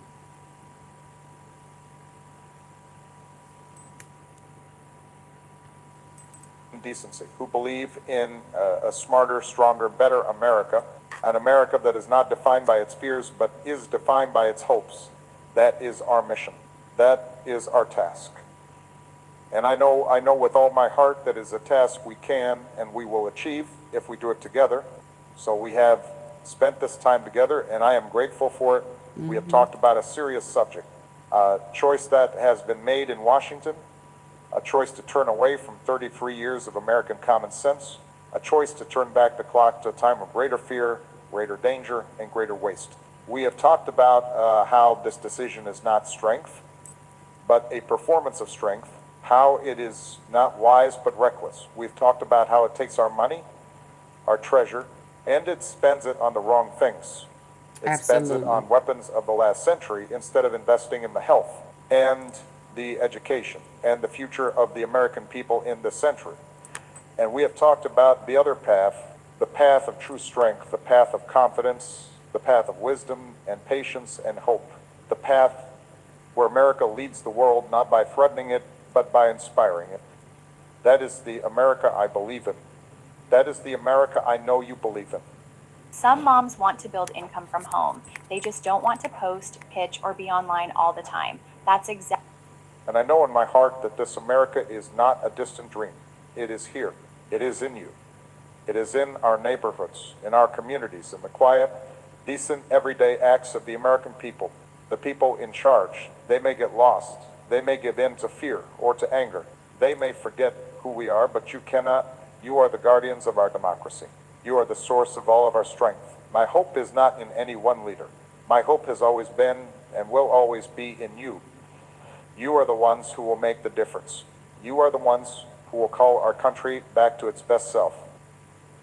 decency, who believe in a smarter, stronger, better America, an America that is not defined by its fears, but is defined by its hopes. That is our mission. That is our task. And I know with all my heart that is a task we can and we will achieve if we do it together. So we have spent this time together, and I am grateful for it. We have talked about a serious subject, a choice that has been made in Washington, a choice to turn away from 33 years of American common sense, a choice to turn back the clock to a time of greater fear, greater danger, and greater waste. We have talked about how this decision is not strength, but a performance of strength, how it is not wise but reckless. We've talked about how it takes our money, our treasure, and it spends it on the wrong things. It spends it on weapons of the last century instead of investing in the health and the education and the future of the American people in this century. And we have talked about the other path, the path of true strength, the path of confidence, the path of wisdom and patience and hope, the path where America leads the world not by threatening it, but by inspiring it. That is the America I believe in. That is the America I know you believe in. Some moms want to build income from home. They just don't want to post, pitch, or be online all the time. That's exactly. And I know in my heart that this America is not a distant dream. It is here. It is in you. It is in our neighborhoods, in our communities, in the quiet, decent, everyday acts of the American people. The people in charge, they may get lost. They may give in to fear or to anger. They may forget who we are, but you cannot. You are the guardians of our democracy. You are the source of all of our strength. My hope is not in any one leader. My hope has always been and will always be in you. You are the ones who will make the difference. You are the ones who will call our country back to its best self.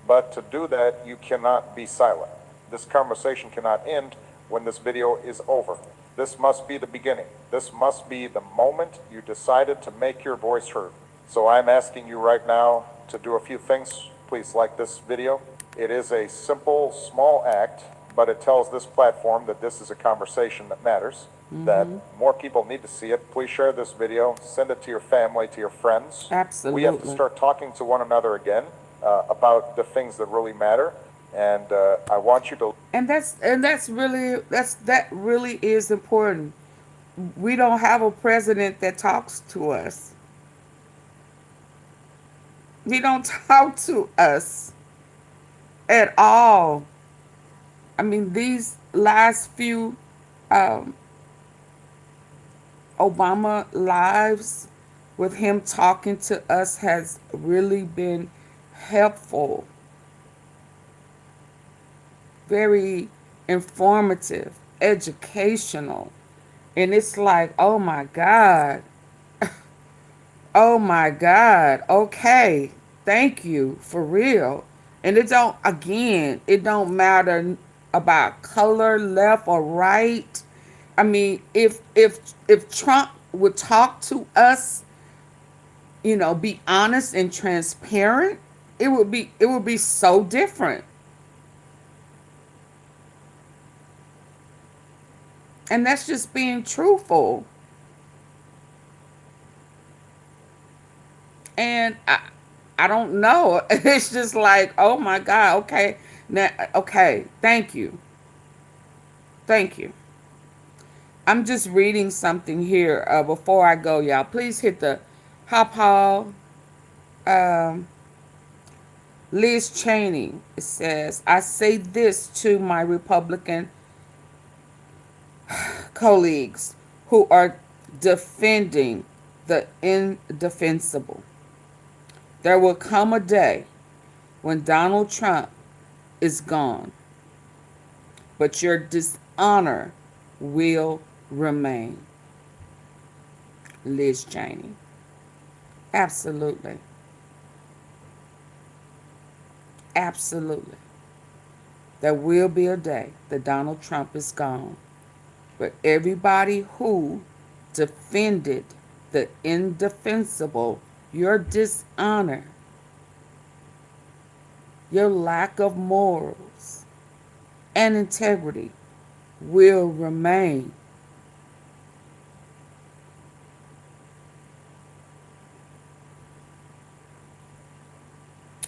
But to do that, you cannot be silent. This conversation cannot end when this video is over. This must be the beginning. This must be the moment you decided to make your voice heard. So I'm asking you right now to do a few things. Please like this video. It is a simple, small act, but it tells this platform that this is a conversation that matters, that more people need to see it. Please share this video, send it to your family, to your friends. Absolutely. We have to start talking to one another again about the things that really matter. And I want you to. And that really is important. We don't have a president that talks to us. He don't talk to us at all. I mean, these last few Obama lives with him talking to us has really been helpful, very informative, educational. And it's like, oh my God, oh my God, okay, thank you, for real. And it don't matter about color, left or right. I mean, if Trump would talk to us, be honest and transparent, it would be so different. And that's just being truthful. And I don't know. It's just like, oh my God, okay. Now, okay, thank you. Thank you. I'm just reading something here before I go, y'all. Please hit the Hopal. Liz Cheney, it says, I say this to my Republican colleagues who are defending the indefensible. There will come a day when Donald Trump is gone, but your dishonor will remain. Liz Cheney. Absolutely. Absolutely. There will be a day that Donald Trump is gone, but everybody who defended the indefensible, your dishonor, your lack of morals and integrity will remain.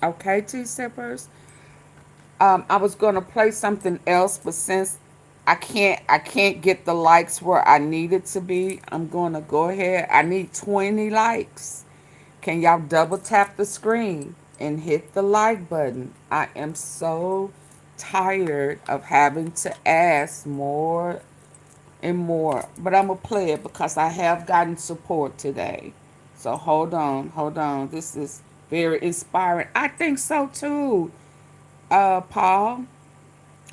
Okay, T-Sippers. I was gonna play something else, but since I can't get the likes where I need it to be, I'm gonna go ahead. I need 20 likes. Can y'all double tap the screen and hit the like button? I am so tired of having to ask more and more, but I'm gonna play it because I have gotten support today. So hold on. This is very inspiring. I think so too, Paul.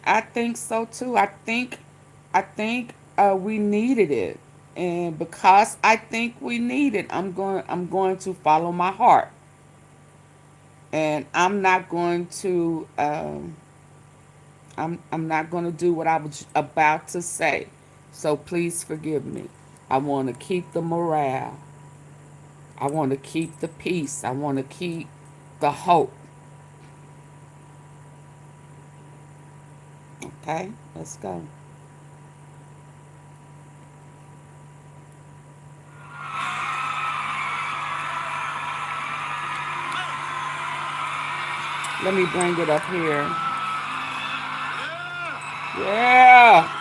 I think so too. I think we needed it, and because I think we need it, I'm going to follow my heart, and I'm not going to I'm not going to do what I was about to say. So please forgive me. I want to keep the morale. I want to keep the peace. I want to keep the hope. Okay, let's go. Let me bring it up here. Yeah.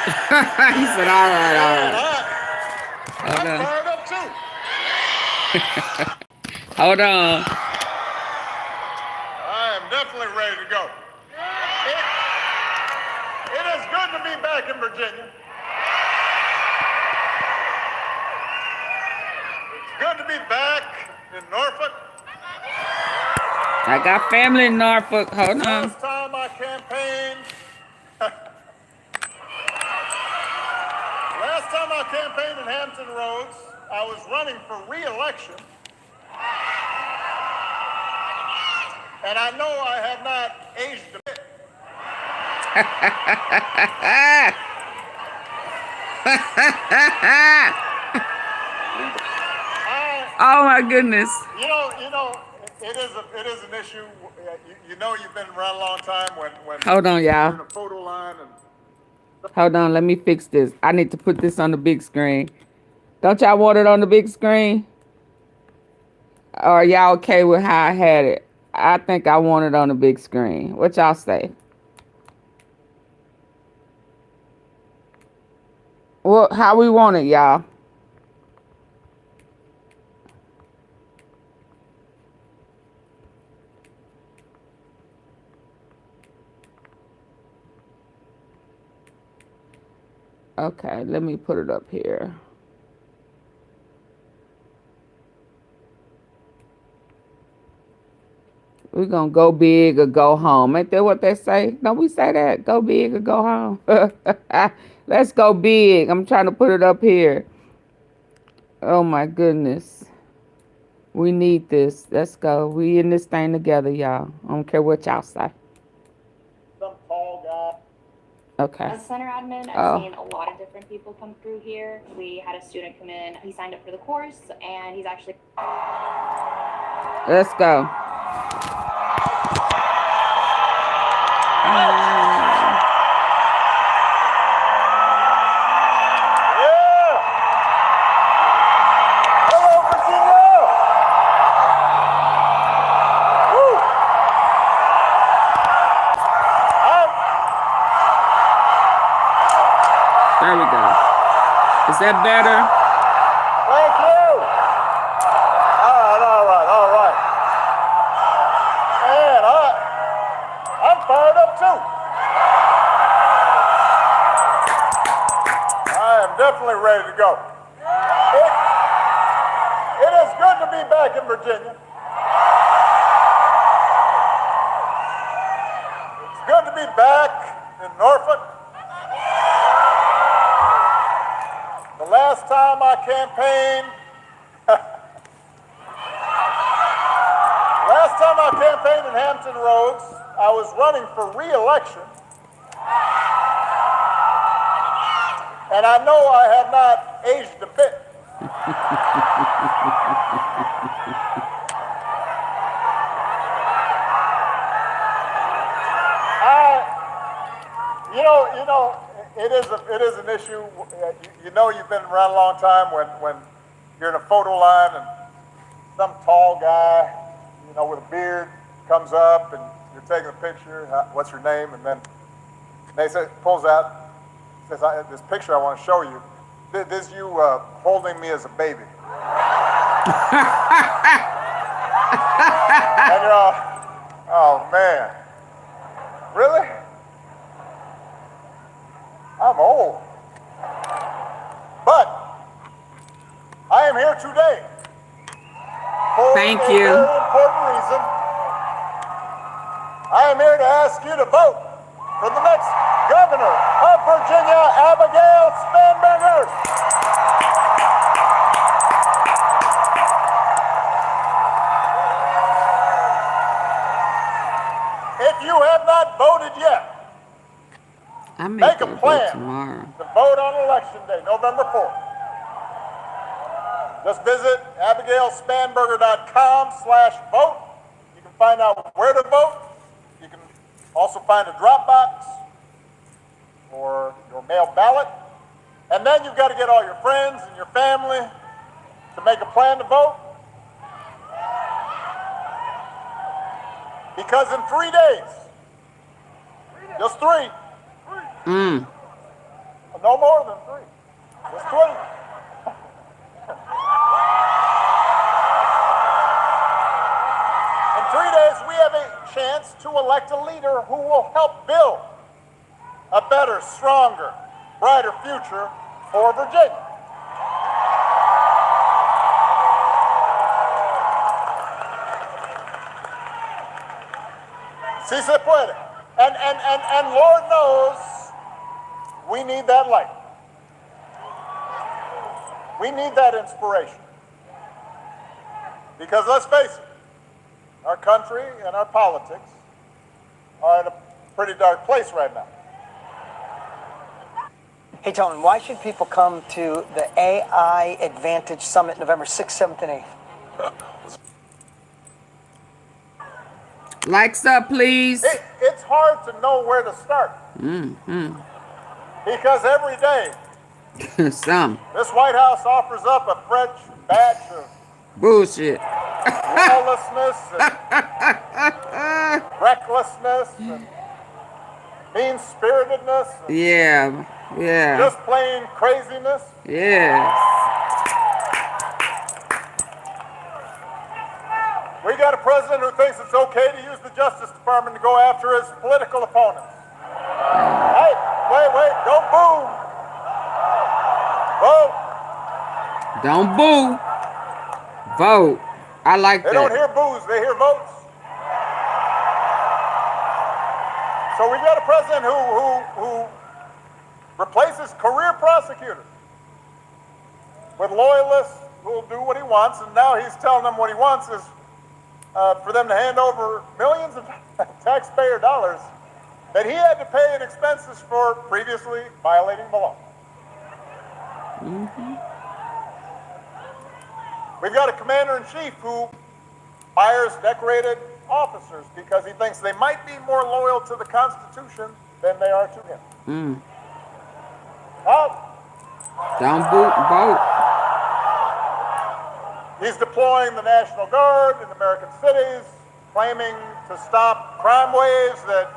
He said, all right, all And right. I'm fired up too. Hold on. I am definitely ready to go. It is good to be back in Virginia. It's good to be back in Norfolk. I got family in Norfolk. Hold on. Last time I campaigned, in Hampton Roads, I was running for re-election. And I know I have not aged a bit. Oh my goodness. You know, it is an issue. You know, you've been around a long time when Hold on, you're y'all. in a photo line and Hold on, let me fix this. I need to put this on the big screen. Don't y'all want it on the big screen? Or are y'all okay with how I had it? I think I want it on the big screen. What y'all say? Well, how we want it, y'all? Okay, let me put it up here. We're going to go big or go home. Ain't that what they say? Don't we say that? Go big or go home? Let's go big. I'm trying to put it up here. Oh, my goodness. We need this. Let's go. We in this thing together, y'all. I don't care what y'all say. some tall guy. Okay. As center admin, Oh. I've seen a lot of different people come through here. We had a student come in, he signed up for the course, and he's actually... Let's go. Hello, Virginia! Woo! There we go. Is that better? Thank you! All right. Man, I'm fired up too. I am definitely ready to go. It is good to be back in Virginia. It's good to be back in Norfolk. The last time I campaigned, in Hampton Roads, I was running for re-election. And I know I have not aged a bit. It is an issue. You know, you've been around a long time when you're in a photo line and some tall guy, with a beard comes up and you're taking a picture. What's your name? And then pulls out, says, "This picture I want to show you. This is you holding me as a baby." And you're all, oh man, really? I'm old. But I am here today for Thank a you. very important reason. I am here to ask you to vote for the next governor of Virginia, Abigail Spanberger. If you have not voted yet, I make a that vote plan tomorrow. to vote on Election Day, November 4th. Just visit abigailspanberger.com/vote. You can find out where to vote. You can also find a drop box for your mail ballot. And then you've got to get all your friends and your family to make a plan to vote. Because in 3 days, just 3, No more than 3. Just 20. In 3 days, we have a chance to elect a leader who will help build a better, stronger, brighter future for Virginia. Si se puede. And Lord knows we need that light. We need that inspiration. Because let's face it, our country and our politics are in a pretty dark place right now. Hey, Tony, why should people come to the AI Advantage Summit November 6th, 7th, and 8th? Likes up, please. It's hard to know where to start. Because every day, this White House offers up a fresh batch of bullshit, lawlessness, and recklessness, and mean-spiritedness. Yeah. Just plain craziness. Yes. We got a president who thinks it's okay to use the Justice Department to go after his political opponents. Hey, wait, don't boo. Vote. Don't boo. Vote. I like that. They don't hear boos, they hear votes. So we've got a president who replaces career prosecutors with loyalists who will do what he wants, and now he's telling them what he wants is for them to hand over millions of taxpayer dollars that he had to pay in expenses for previously violating the law. We've got a commander-in-chief who fires decorated officers because he thinks they might be more loyal to the Constitution than they are to him. Don't vote. He's deploying the National Guard in American cities, claiming to stop crime waves that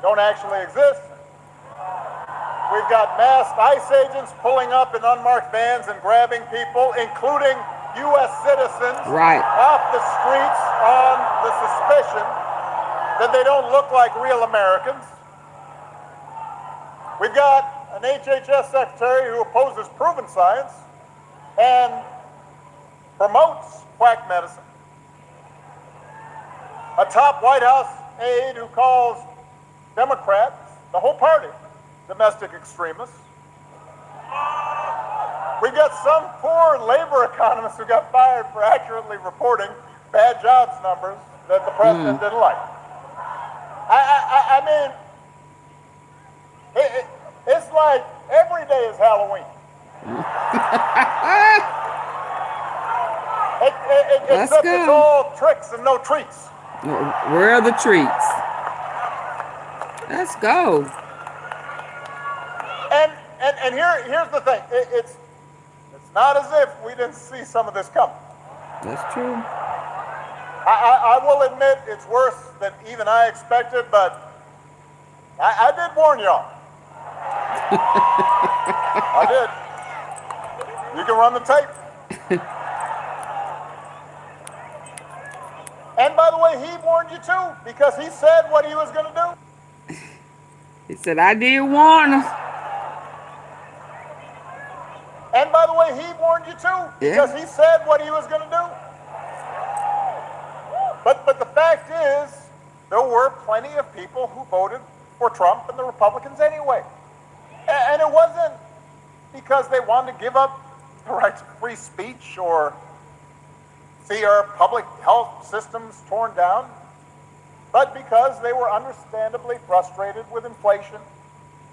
don't actually exist. We've got masked ICE agents pulling up in unmarked vans and grabbing people, including U.S. citizens, off the streets on the suspicion that they don't look like real Americans. We've got an HHS secretary who opposes proven science and promotes quack medicine. A top White House aide who calls Democrats, the whole party, domestic extremists. We've got some poor labor economists who got fired for accurately reporting bad jobs numbers that the president didn't like. I mean, it's like every day is Halloween. Except it's all tricks and no treats. Where are the treats? Let's go. And here's the thing. It's not as if we didn't see some of this coming. That's true. I will admit it's worse than even I expected, but I did warn y'all. I did. You can run the tape. And by the way, he warned you too, because he said what he was going to do. He said, I did warn us. And by the way, he warned you too, because he said what he was going to do. But the fact is, there were plenty of people who voted for Trump and the Republicans anyway. And it wasn't because they wanted to give up the right to free speech or see our public health systems torn down, but because they were understandably frustrated with inflation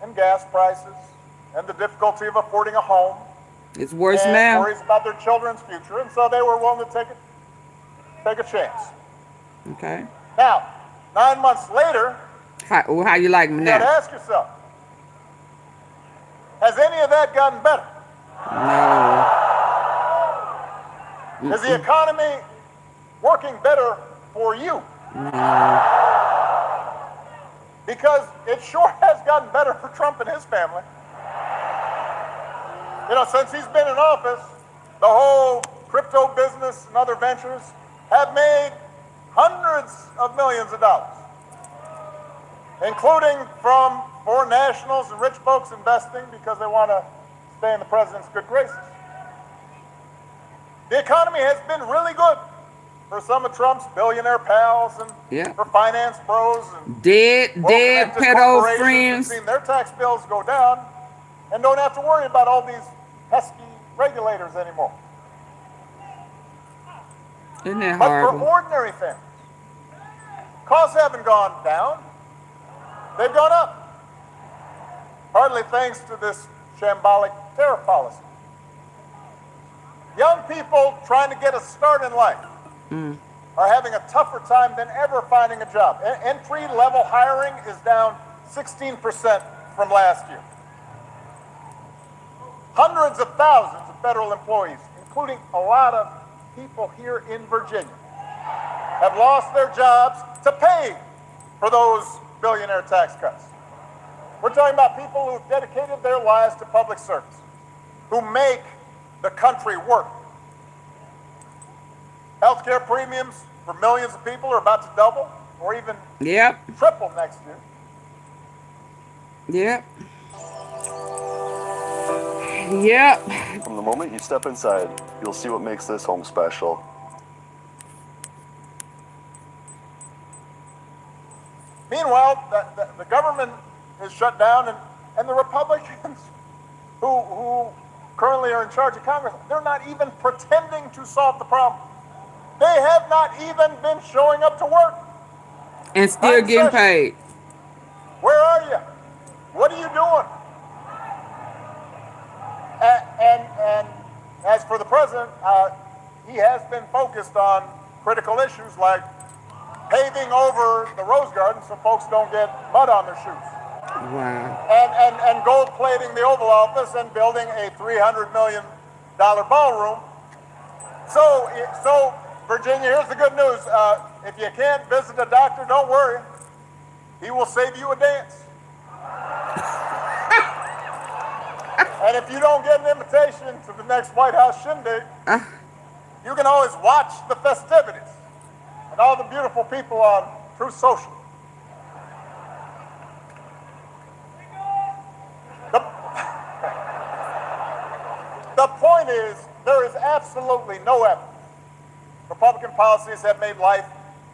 and gas prices and the difficulty of affording a home. It's worse and now. Worries about their children's future, and so they were willing to take a chance. Okay. Now, 9 months later, how you like me you now? got to ask yourself: has any of that gotten better? No. Is the economy working better for you? No. Because it sure has gotten better for Trump and his family. Since he's been in office, the whole crypto business and other ventures have made hundreds of millions of dollars, including from foreign nationals and rich folks investing because they want to stay in the president's good graces. The economy has been really good for some of Trump's billionaire pals and for finance bros and dead pedo friends. Seen their tax bills go down and don't have to worry about all these pesky regulators anymore. Isn't that but horrible? For ordinary families, costs haven't gone down, they've gone up. Partly thanks to this shambolic tariff policy. Young people trying to get a start in life are having a tougher time than ever finding a job. Entry-level hiring is down 16% from last year. Hundreds of thousands of federal employees, including a lot of people here in Virginia, have lost their jobs to pay for those billionaire tax cuts. We're talking about people who've dedicated their lives to public service, who make the country work. Healthcare premiums for millions of people are about to double or even triple next year. From the moment you step inside, you'll see what makes this home special. Meanwhile, the government is shut down, and the Republicans who currently are in charge of Congress, they're not even pretending to solve the problem. They have not even been showing up to work. And still getting paid. Where are you? What are you doing? And as for the president, he has been focused on critical issues like paving over the Rose Garden so folks don't get mud on their shoes. Wow. And gold plating the Oval Office and building a $300 million ballroom. So Virginia, here's the good news. If you can't visit a doctor, don't worry. He will save you a dance. And if you don't get an invitation to the next White House shindig, you can always watch the festivities and all the beautiful people on Truth Social. The point is, there is absolutely no evidence Republican policies have made life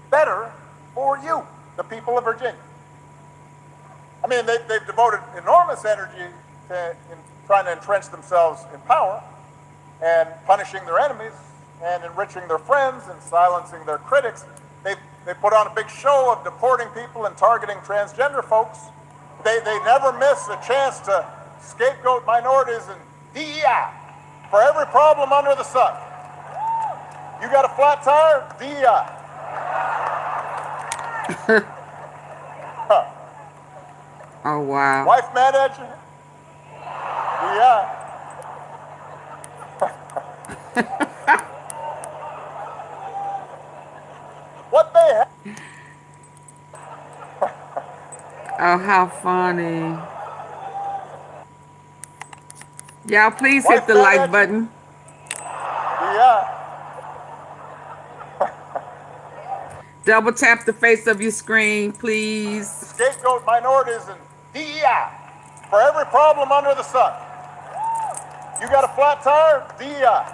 better for you, the people of Virginia. I mean, they've devoted enormous energy in trying to entrench themselves in power and punishing their enemies and enriching their friends and silencing their critics. They put on a big show of deporting people and targeting transgender folks. They never miss a chance to scapegoat minorities and DEI for every problem under the sun. You got a flat tire? DEI. Oh, wow. Wife mad at you? DEI. What they have. Oh, how funny. Y'all, please hit the like button. Yeah. Double tap the face of your screen, please. Scapegoat minorities and DEI for every problem under the sun. You got a flat tire? DEI.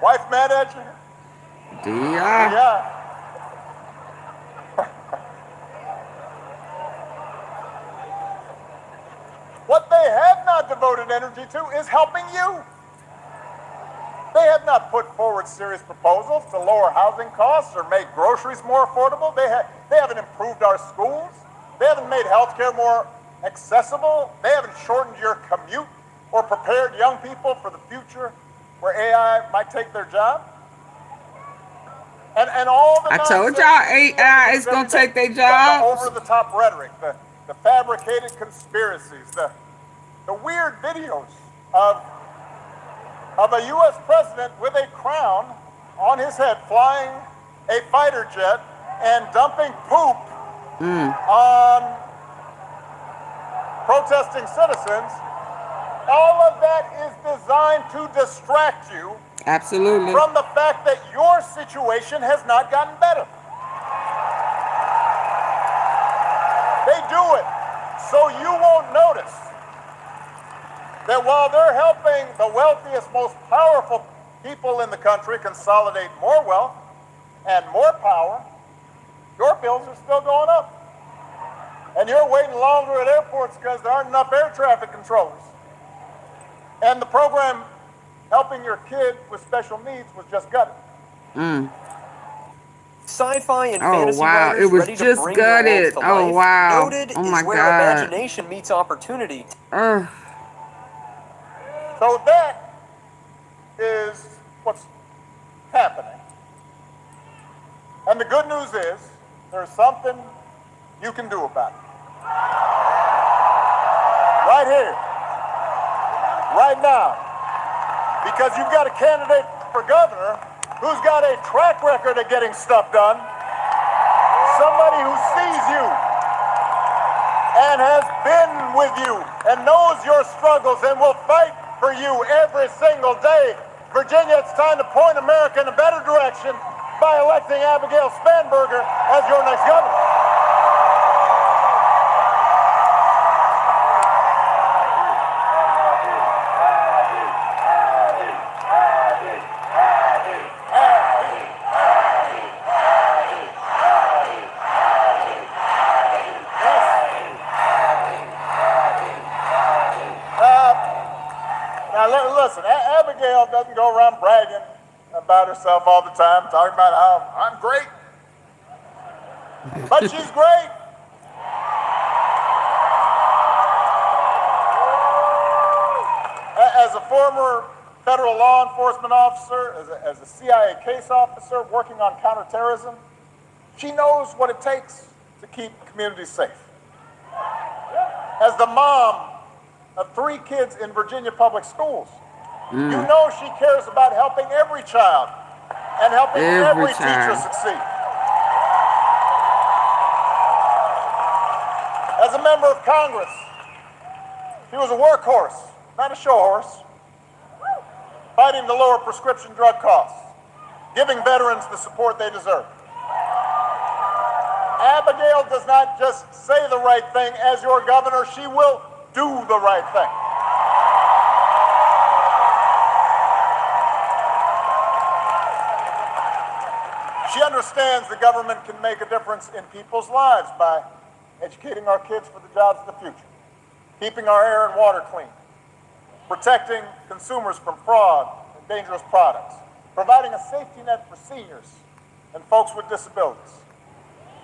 Wife mad at you? DEI. Yeah. What they have not devoted energy to is helping you. They have not put forward serious proposals to lower housing costs or make groceries more affordable. They haven't improved our schools. They haven't made healthcare more accessible. They haven't shortened your commute or prepared young people for the future where AI might take their job. And all the I told y'all AI is going to take their jobs. The over-the-top rhetoric, the fabricated conspiracies, the weird videos of a U.S. president with a crown on his head flying a fighter jet and dumping poop on protesting citizens, all of that is designed to distract you Absolutely. from the fact that your situation has not gotten better. They do it so you won't notice that while they're helping the wealthiest, most powerful people in the country consolidate more wealth and more power, your bills are still going up. And you're waiting longer at airports because there aren't enough air traffic controllers. And the program helping your kid with special needs was just gutted. Sci-fi and Oh, fantasy wow. writers It was ready to just bring their worlds gutted. to Oh, life. wow. Noted Oh, is my where God. imagination meets opportunity. So that is what's happening. And the good news is there's something you can do about it. Right here, right now. Because you've got a candidate for governor who's got a track record of getting stuff done. Somebody who sees you and has been with you and knows your struggles and will fight for you every single day. Virginia, it's time to point America in a better direction by electing Abigail Spanberger as your next governor. Now listen, Abigail doesn't go around bragging about herself all the time, talking about how I'm great. But she's great. As a former federal law enforcement officer, as a CIA case officer working on counterterrorism, she knows what it takes to keep communities safe. As the mom of 3 kids in Virginia public schools, you know she cares about helping every child and helping every teacher succeed. As a member of Congress, she was a workhorse, not a show horse, fighting to lower prescription drug costs, giving veterans the support they deserve. Abigail does not just say the right thing. As your governor, she will do the right thing. She understands the government can make a difference in people's lives by educating our kids for the jobs of the future, keeping our air and water clean, protecting consumers from fraud and dangerous products, providing a safety net for seniors and folks with disabilities,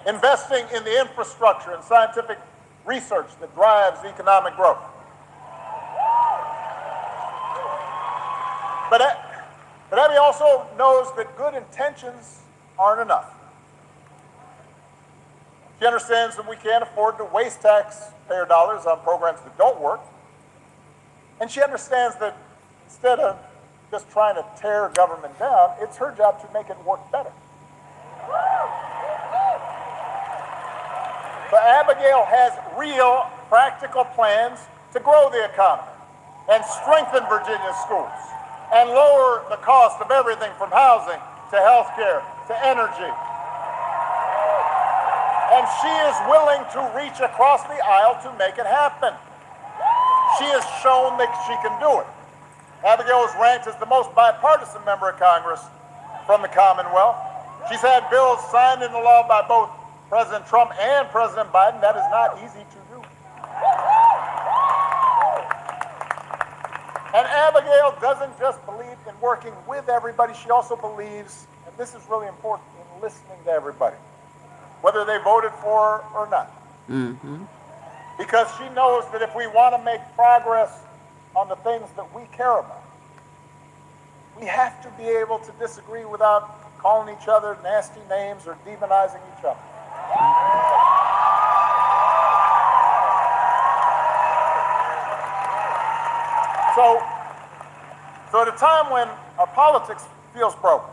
investing in the infrastructure and scientific research that drives economic growth. But Abby also knows that good intentions aren't enough. She understands that we can't afford to waste taxpayer dollars on programs that don't work. And she understands that instead of just trying to tear government down, it's her job to make it work better. But Abigail has real, practical plans to grow the economy and strengthen Virginia's schools and lower the cost of everything from housing to health care to energy. And she is willing to reach across the aisle to make it happen. She has shown that she can do it. Abigail is ranked as the most bipartisan member of Congress from the Commonwealth. She's had bills signed into law by both President Trump and President Biden. That is not easy to do. And Abigail doesn't just believe in working with everybody, she also believes, and this is really important, in listening to everybody, whether they voted for her or not. Because she knows that if we want to make progress on the things that we care about, we have to be able to disagree without calling each other nasty names or demonizing each other. So at a time when our politics feels broken,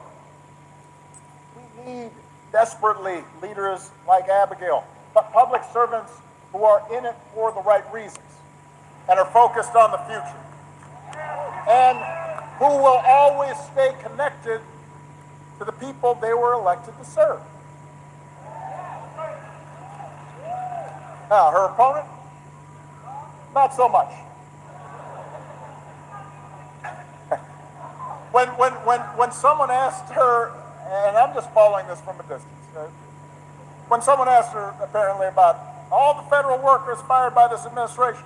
we need desperately leaders like Abigail, public servants who are in it for the right reasons. and are focused on the future, and who will always stay connected to the people they were elected to serve. Now, her opponent, not so much. When someone asked her, and I'm just following this from a distance, when someone asked her apparently about all the federal workers fired by this administration,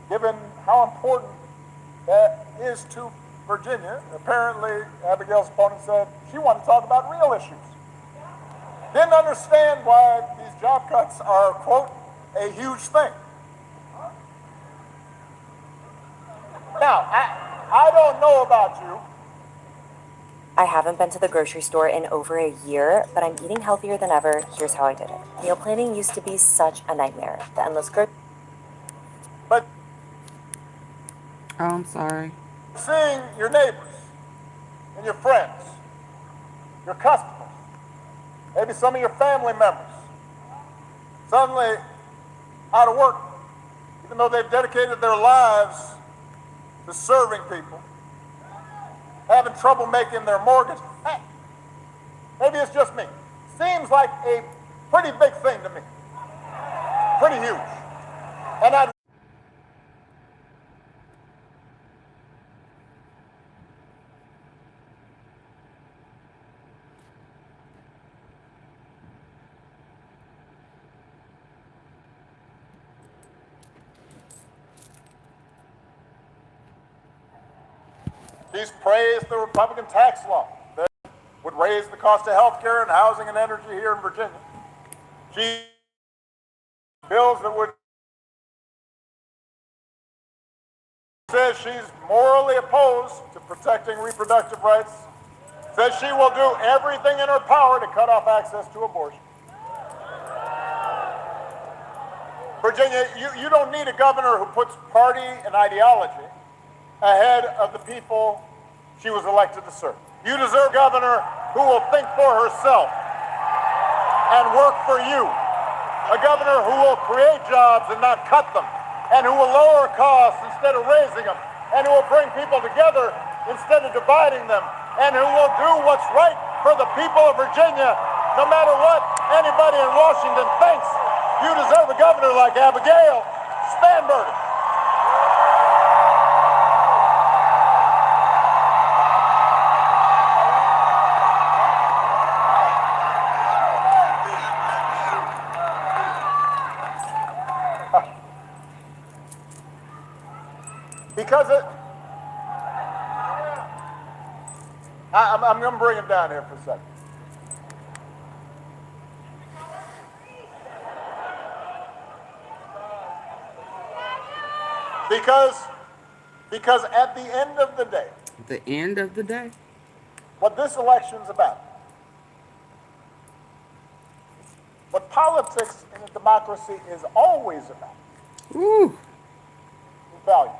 given how important that is to Virginia, apparently Abigail's opponent said she wanted to talk about real issues. Didn't understand why these job cuts are, quote, a huge thing. Now, I don't know about you. I haven't been to the grocery store in over a year, but I'm eating healthier than ever. Here's how I did it. Meal planning used to be such a nightmare. The endless But Oh, I'm sorry. seeing your neighbors and your friends, your customers, maybe some of your family members, suddenly out of work, even though they've dedicated their lives to serving people, having trouble making their mortgage. Hey, maybe it's just me. Seems like a pretty big thing to me. Pretty huge. And I She's praised the Republican tax law that would raise the cost of health care and housing and energy here in Virginia. She bills that would says she's morally opposed to protecting reproductive rights, says she will do everything in her power to cut off access to abortion. Virginia, you don't need a governor who puts party and ideology ahead of the people she was elected to serve. You deserve a governor who will think for herself and work for you. A governor who will create jobs and not cut them, and who will lower costs instead of raising them, and who will bring people together instead of dividing them, and who will do what's right for the people of Virginia, no matter what anybody in Washington thinks. You deserve a governor like Abigail Spanberger. Because I'm going to bring it down here for a second. Because at the end of the day, The end of the day. what this election's about, what politics in a democracy is always about, Ooh. values.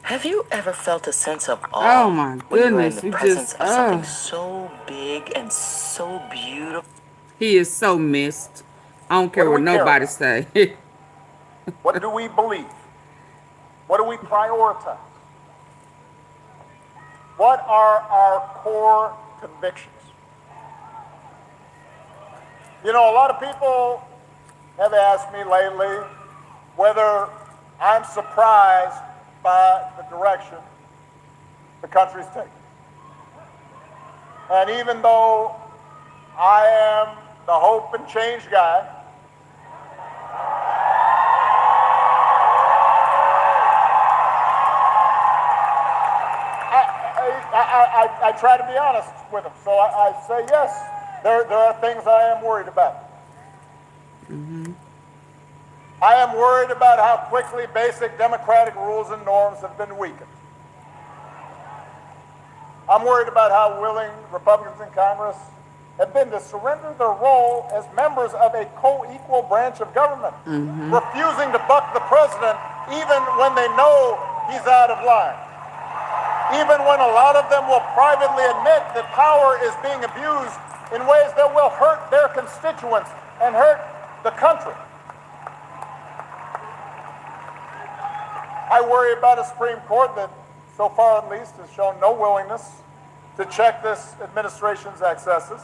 Have you ever felt a sense of awe Oh my when you are in goodness. the We presence just of something so big and so beautiful? He is so missed. I don't care What what do we care nobody about? say. What do we believe? What do we prioritize? What are our core convictions? You know, a lot of people have asked me lately whether I'm surprised by the direction the country's taking. And even though I am the hope and change guy, I try to be honest with them. So I say, yes, there are things I am worried about. I am worried about how quickly basic democratic rules and norms have been weakened. I'm worried about how willing Republicans in Congress have been to surrender their role as members of a co-equal branch of government, refusing to buck the president even when they know he's out of line. Even when a lot of them will privately admit that power is being abused in ways that will hurt their constituents and hurt the country. I worry about a Supreme Court that, so far at least, has shown no willingness to check this administration's excesses,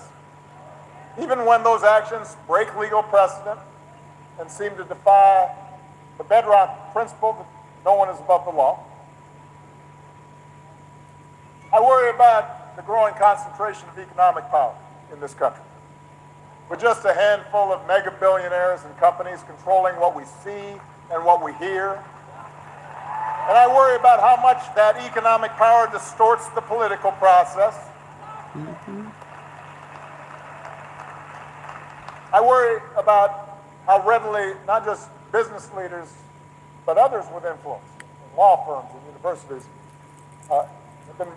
even when those actions break legal precedent and seem to defy the bedrock principle that no one is above the law. I worry about the growing concentration of economic power in this country, with just a handful of mega billionaires and companies controlling what we see and what we hear. And I worry about how much that economic power distorts the political process. I worry about how readily not just business leaders, but others with influence, in law firms and universities, have been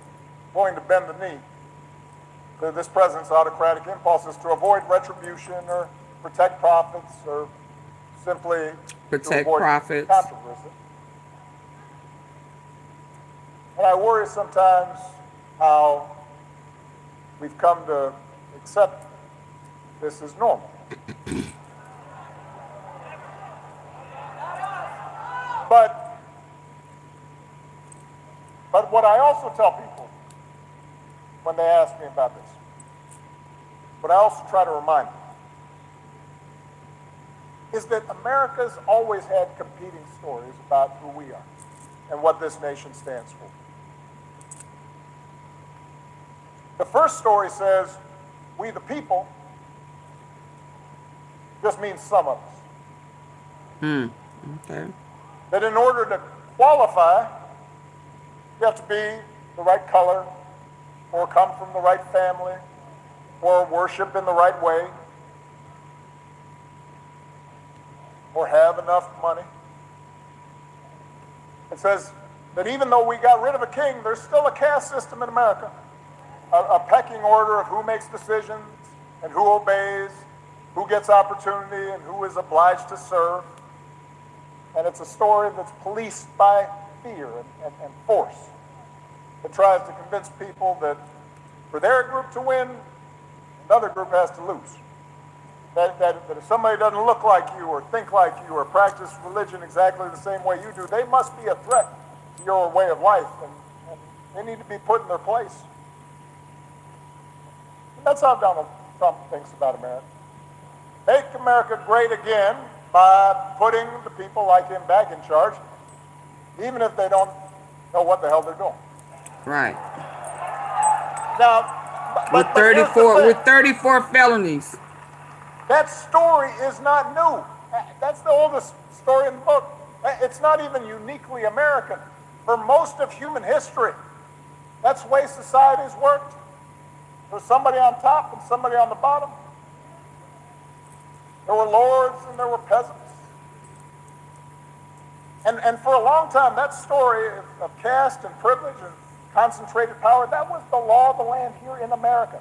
willing to bend the knee to this president's autocratic impulses to avoid retribution or protect profits or simply Protect to avoid profits. controversy. And I worry sometimes how we've come to accept this as normal. But what I also tell people when they ask me about this, what I also try to remind them, is that America's always had competing stories about who we are and what this nation stands for. The first story says, we the people, just means some of us. Okay. That in order to qualify, you have to be the right color, or come from the right family, or worship in the right way, or have enough money. It says that even though we got rid of a king, there's still a caste system in America, a pecking order of who makes decisions and who obeys, who gets opportunity and who is obliged to serve. And it's a story that's policed by fear and force. It tries to convince people that for their group to win, another group has to lose. That if somebody doesn't look like you or think like you or practice religion exactly the same way you do, they must be a threat to your way of life, and they need to be put in their place. And that's how Donald Trump thinks about America. Make America great again by putting the people like him back in charge, even if they don't know what the hell they're doing. Right. Now, With 34 felonies. That story is not new. That's the oldest story in the book. It's not even uniquely American. For most of human history, that's the way societies worked. There was somebody on top and somebody on the bottom. There were lords and there were peasants. And for a long time, that story of caste and privilege and concentrated power, that was the law of the land here in America.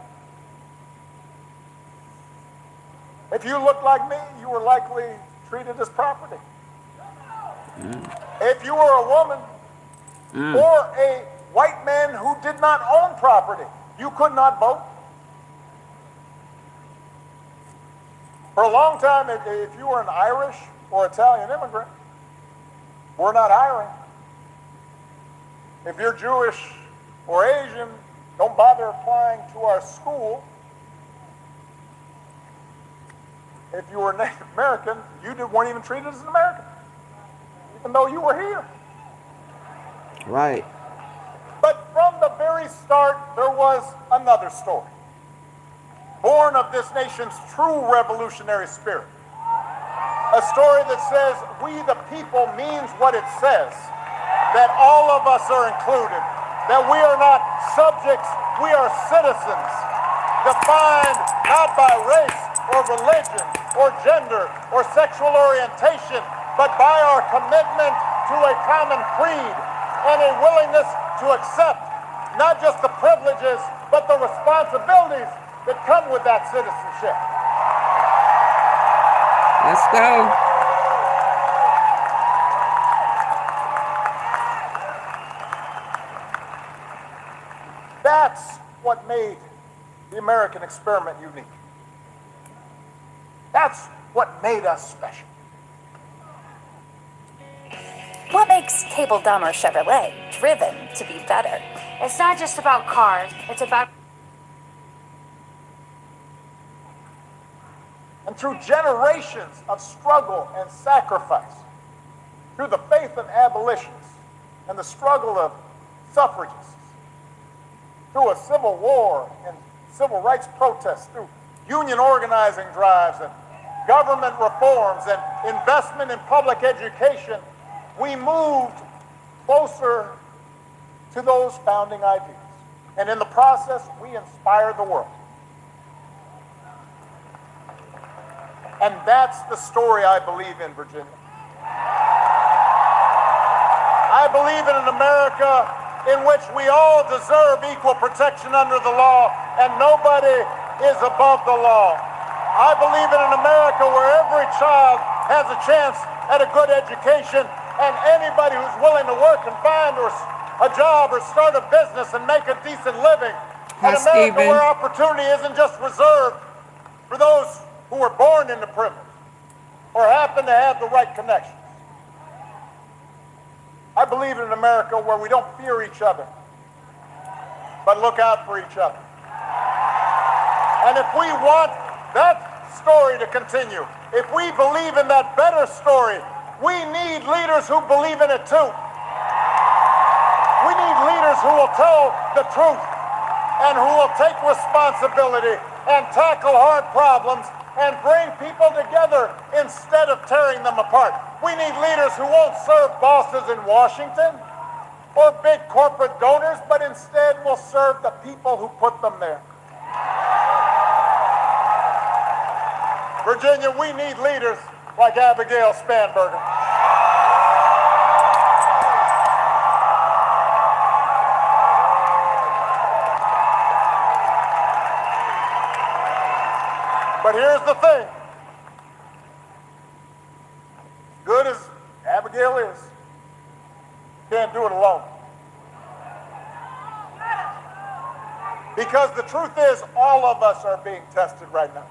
If you looked like me, you were likely treated as property. If you were a woman or a white man who did not own property, you could not vote. For a long time, if you were an Irish or Italian immigrant, we're not hiring. If you're Jewish or Asian, don't bother applying to our school. If you were Native American, you weren't even treated as an American, even though you were here. Right. But from the very start, there was another story, born of this nation's true revolutionary spirit. A story that says we the people means what it says, that all of us are included, that we are not subjects, we are citizens, defined not by race or religion or gender or sexual orientation, but by our commitment to a common creed and a willingness to accept not just the privileges, but the responsibilities that come with that citizenship. Let's go. That's what made the American experiment unique. That's what made us special. What makes Cable Dahmer Chevrolet driven to be better. It's not just about cars, it's about. And through generations of struggle and sacrifice, through the faith of abolitionists and the struggle of suffragists, through a civil war and civil rights protests, through union organizing drives and government reforms and investment in public education, we moved closer to those founding ideas. And in the process, we inspired the world. And that's the story I believe in, Virginia. I believe in an America in which we all deserve equal protection under the law and nobody is above the law. I believe in an America where every child has a chance at a good education and anybody who's willing to work and find a job or start a business and make a decent living. An America where opportunity isn't just reserved for those who were born into privilege or happen to have the right connections. I believe in an America where we don't fear each other, but look out for each other. And if we want that story to continue, if we believe in that better story, we need leaders who believe in it too. We need leaders who will tell the truth and who will take responsibility and tackle hard problems and bring people together instead of tearing them apart. We need leaders who won't serve bosses in Washington or big corporate donors, but instead will serve the people who put them there. Virginia, we need leaders like Abigail Spanberger. But here's the thing. Good as Abigail is, can't do it alone. Because the truth is, all of us are being tested right now.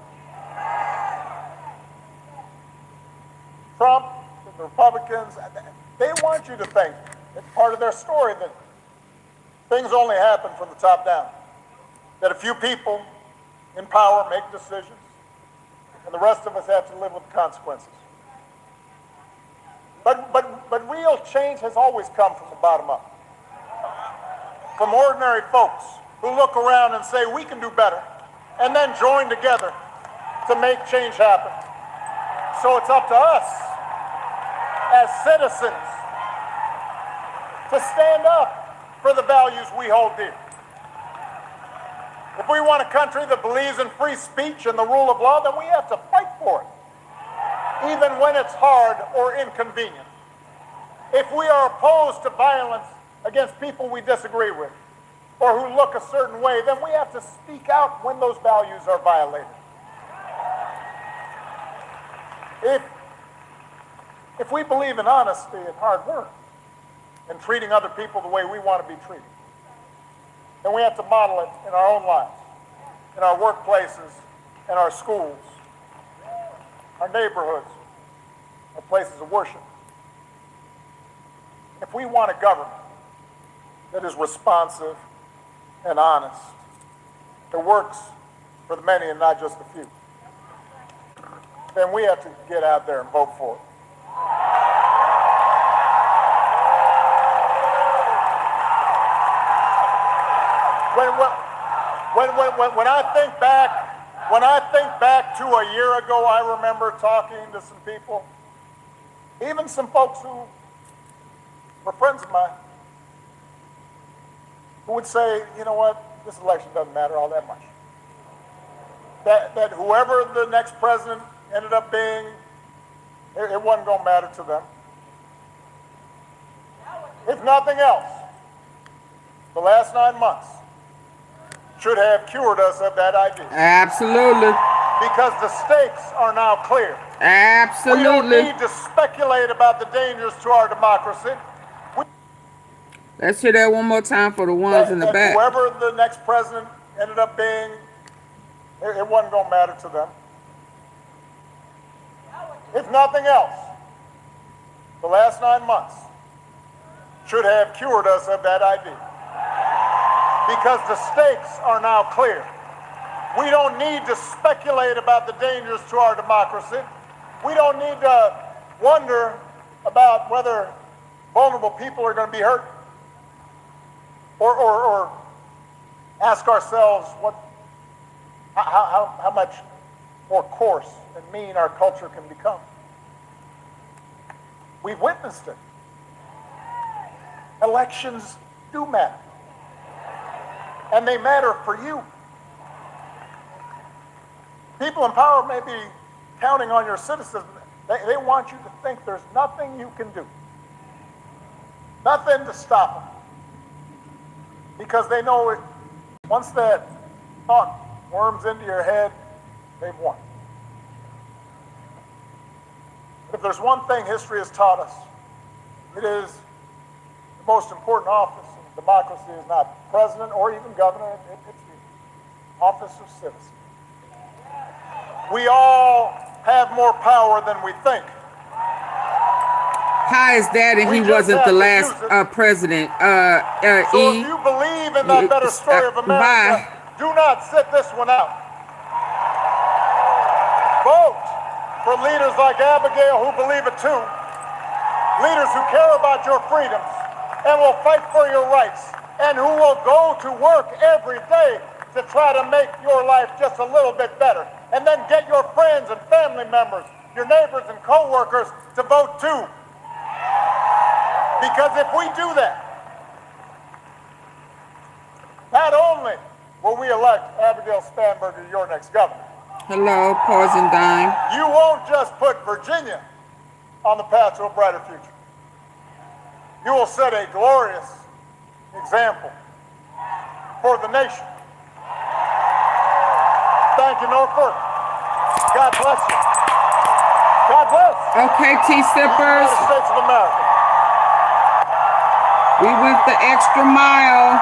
Trump, the Republicans, they want you to think, it's part of their story, that things only happen from the top down. That a few people in power make decisions, and the rest of us have to live with the consequences. But real change has always come from the bottom up. From ordinary folks who look around and say, we can do better, and then join together to make change happen. So it's up to us as citizens to stand up for the values we hold dear. If we want a country that believes in free speech and the rule of law, then we have to fight for it, even when it's hard or inconvenient. If we are opposed to violence against people we disagree with or who look a certain way, then we have to speak out when those values are violated. If we believe in honesty and hard work and treating other people the way we want to be treated, then we have to model it in our own lives, in our workplaces, in our schools, our neighborhoods, our places of worship. If we want a government that is responsive and honest, that works for the many and not just the few, then we have to get out there and vote for it. When I think back to a year ago, I remember talking to some people, even some folks who were friends of mine, who would say, you know what, this election doesn't matter all that much. That whoever the next president ended up being, it wasn't going to matter to them. If nothing else, the last 9 months should have cured us of that idea. Absolutely. Because the stakes are now clear. Absolutely. We don't need to speculate about the dangers to our democracy. Let's hear that one more time for the ones in the back. Whoever the next president ended up being, it wasn't going to matter to them. If nothing else, the last 9 months should have cured us of that idea. Because the stakes are now clear. We don't need to speculate about the dangers to our democracy. We don't need to wonder about whether vulnerable people are going to be hurt. Or ask ourselves how much more coarse and mean our culture can become. We've witnessed it. Elections do matter. And they matter for you. People in power may be counting on your citizens. They want you to think there's nothing you can do. Nothing to stop them. Because they know it, once that thought worms into your head, they've won. If there's one thing history has taught us, it is the most important office in democracy is not president or even governor, it's the office of citizen. We all have more power than we think. How is that? And he wasn't the last president. So if you believe in that better story of America, do not sit this one out. Vote for leaders like Abigail who believe it too. Leaders who care about your freedoms and will fight for your rights and who will go to work every day to try to make your life just a little bit better. And then get your friends and family members, your neighbors and co-workers to vote too. Because if we do that, not only will we elect Abigail Spanberger your next governor. Hello, Poison Dime. You won't just put Virginia on the path to a brighter future. You will set a glorious example for the nation. Thank you, Norfolk. God bless you. God bless. Okay, T-Sippers. United States of America. We went the extra mile.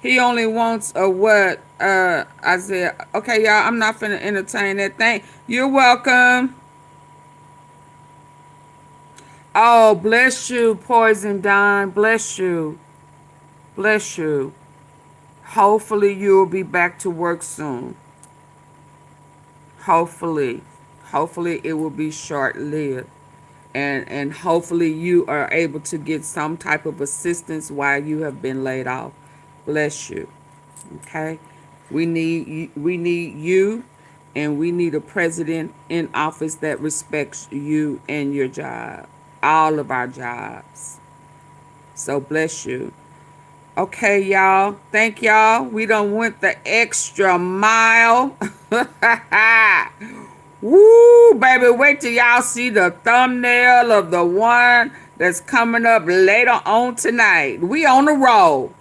He only wants a what? Isaiah. Okay, y'all, I'm not finna entertain that thing. You're welcome. Oh, bless you, Poison Dime. Bless you. Bless you. Hopefully you'll be back to work soon. Hopefully. Hopefully it will be short-lived. And hopefully you are able to get some type of assistance while you have been laid off. Bless you. Okay? We need you, and we need a president in office that respects you and your job. All of our jobs. So bless you. Okay, y'all. Thank y'all. We done went the extra mile. Woo, baby. Wait till y'all see the thumbnail of the one that's coming up later on tonight. We on a roll.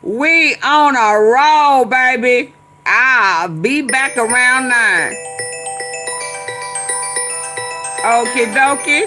We on a roll, baby. I'll be back around 9. Okie dokie.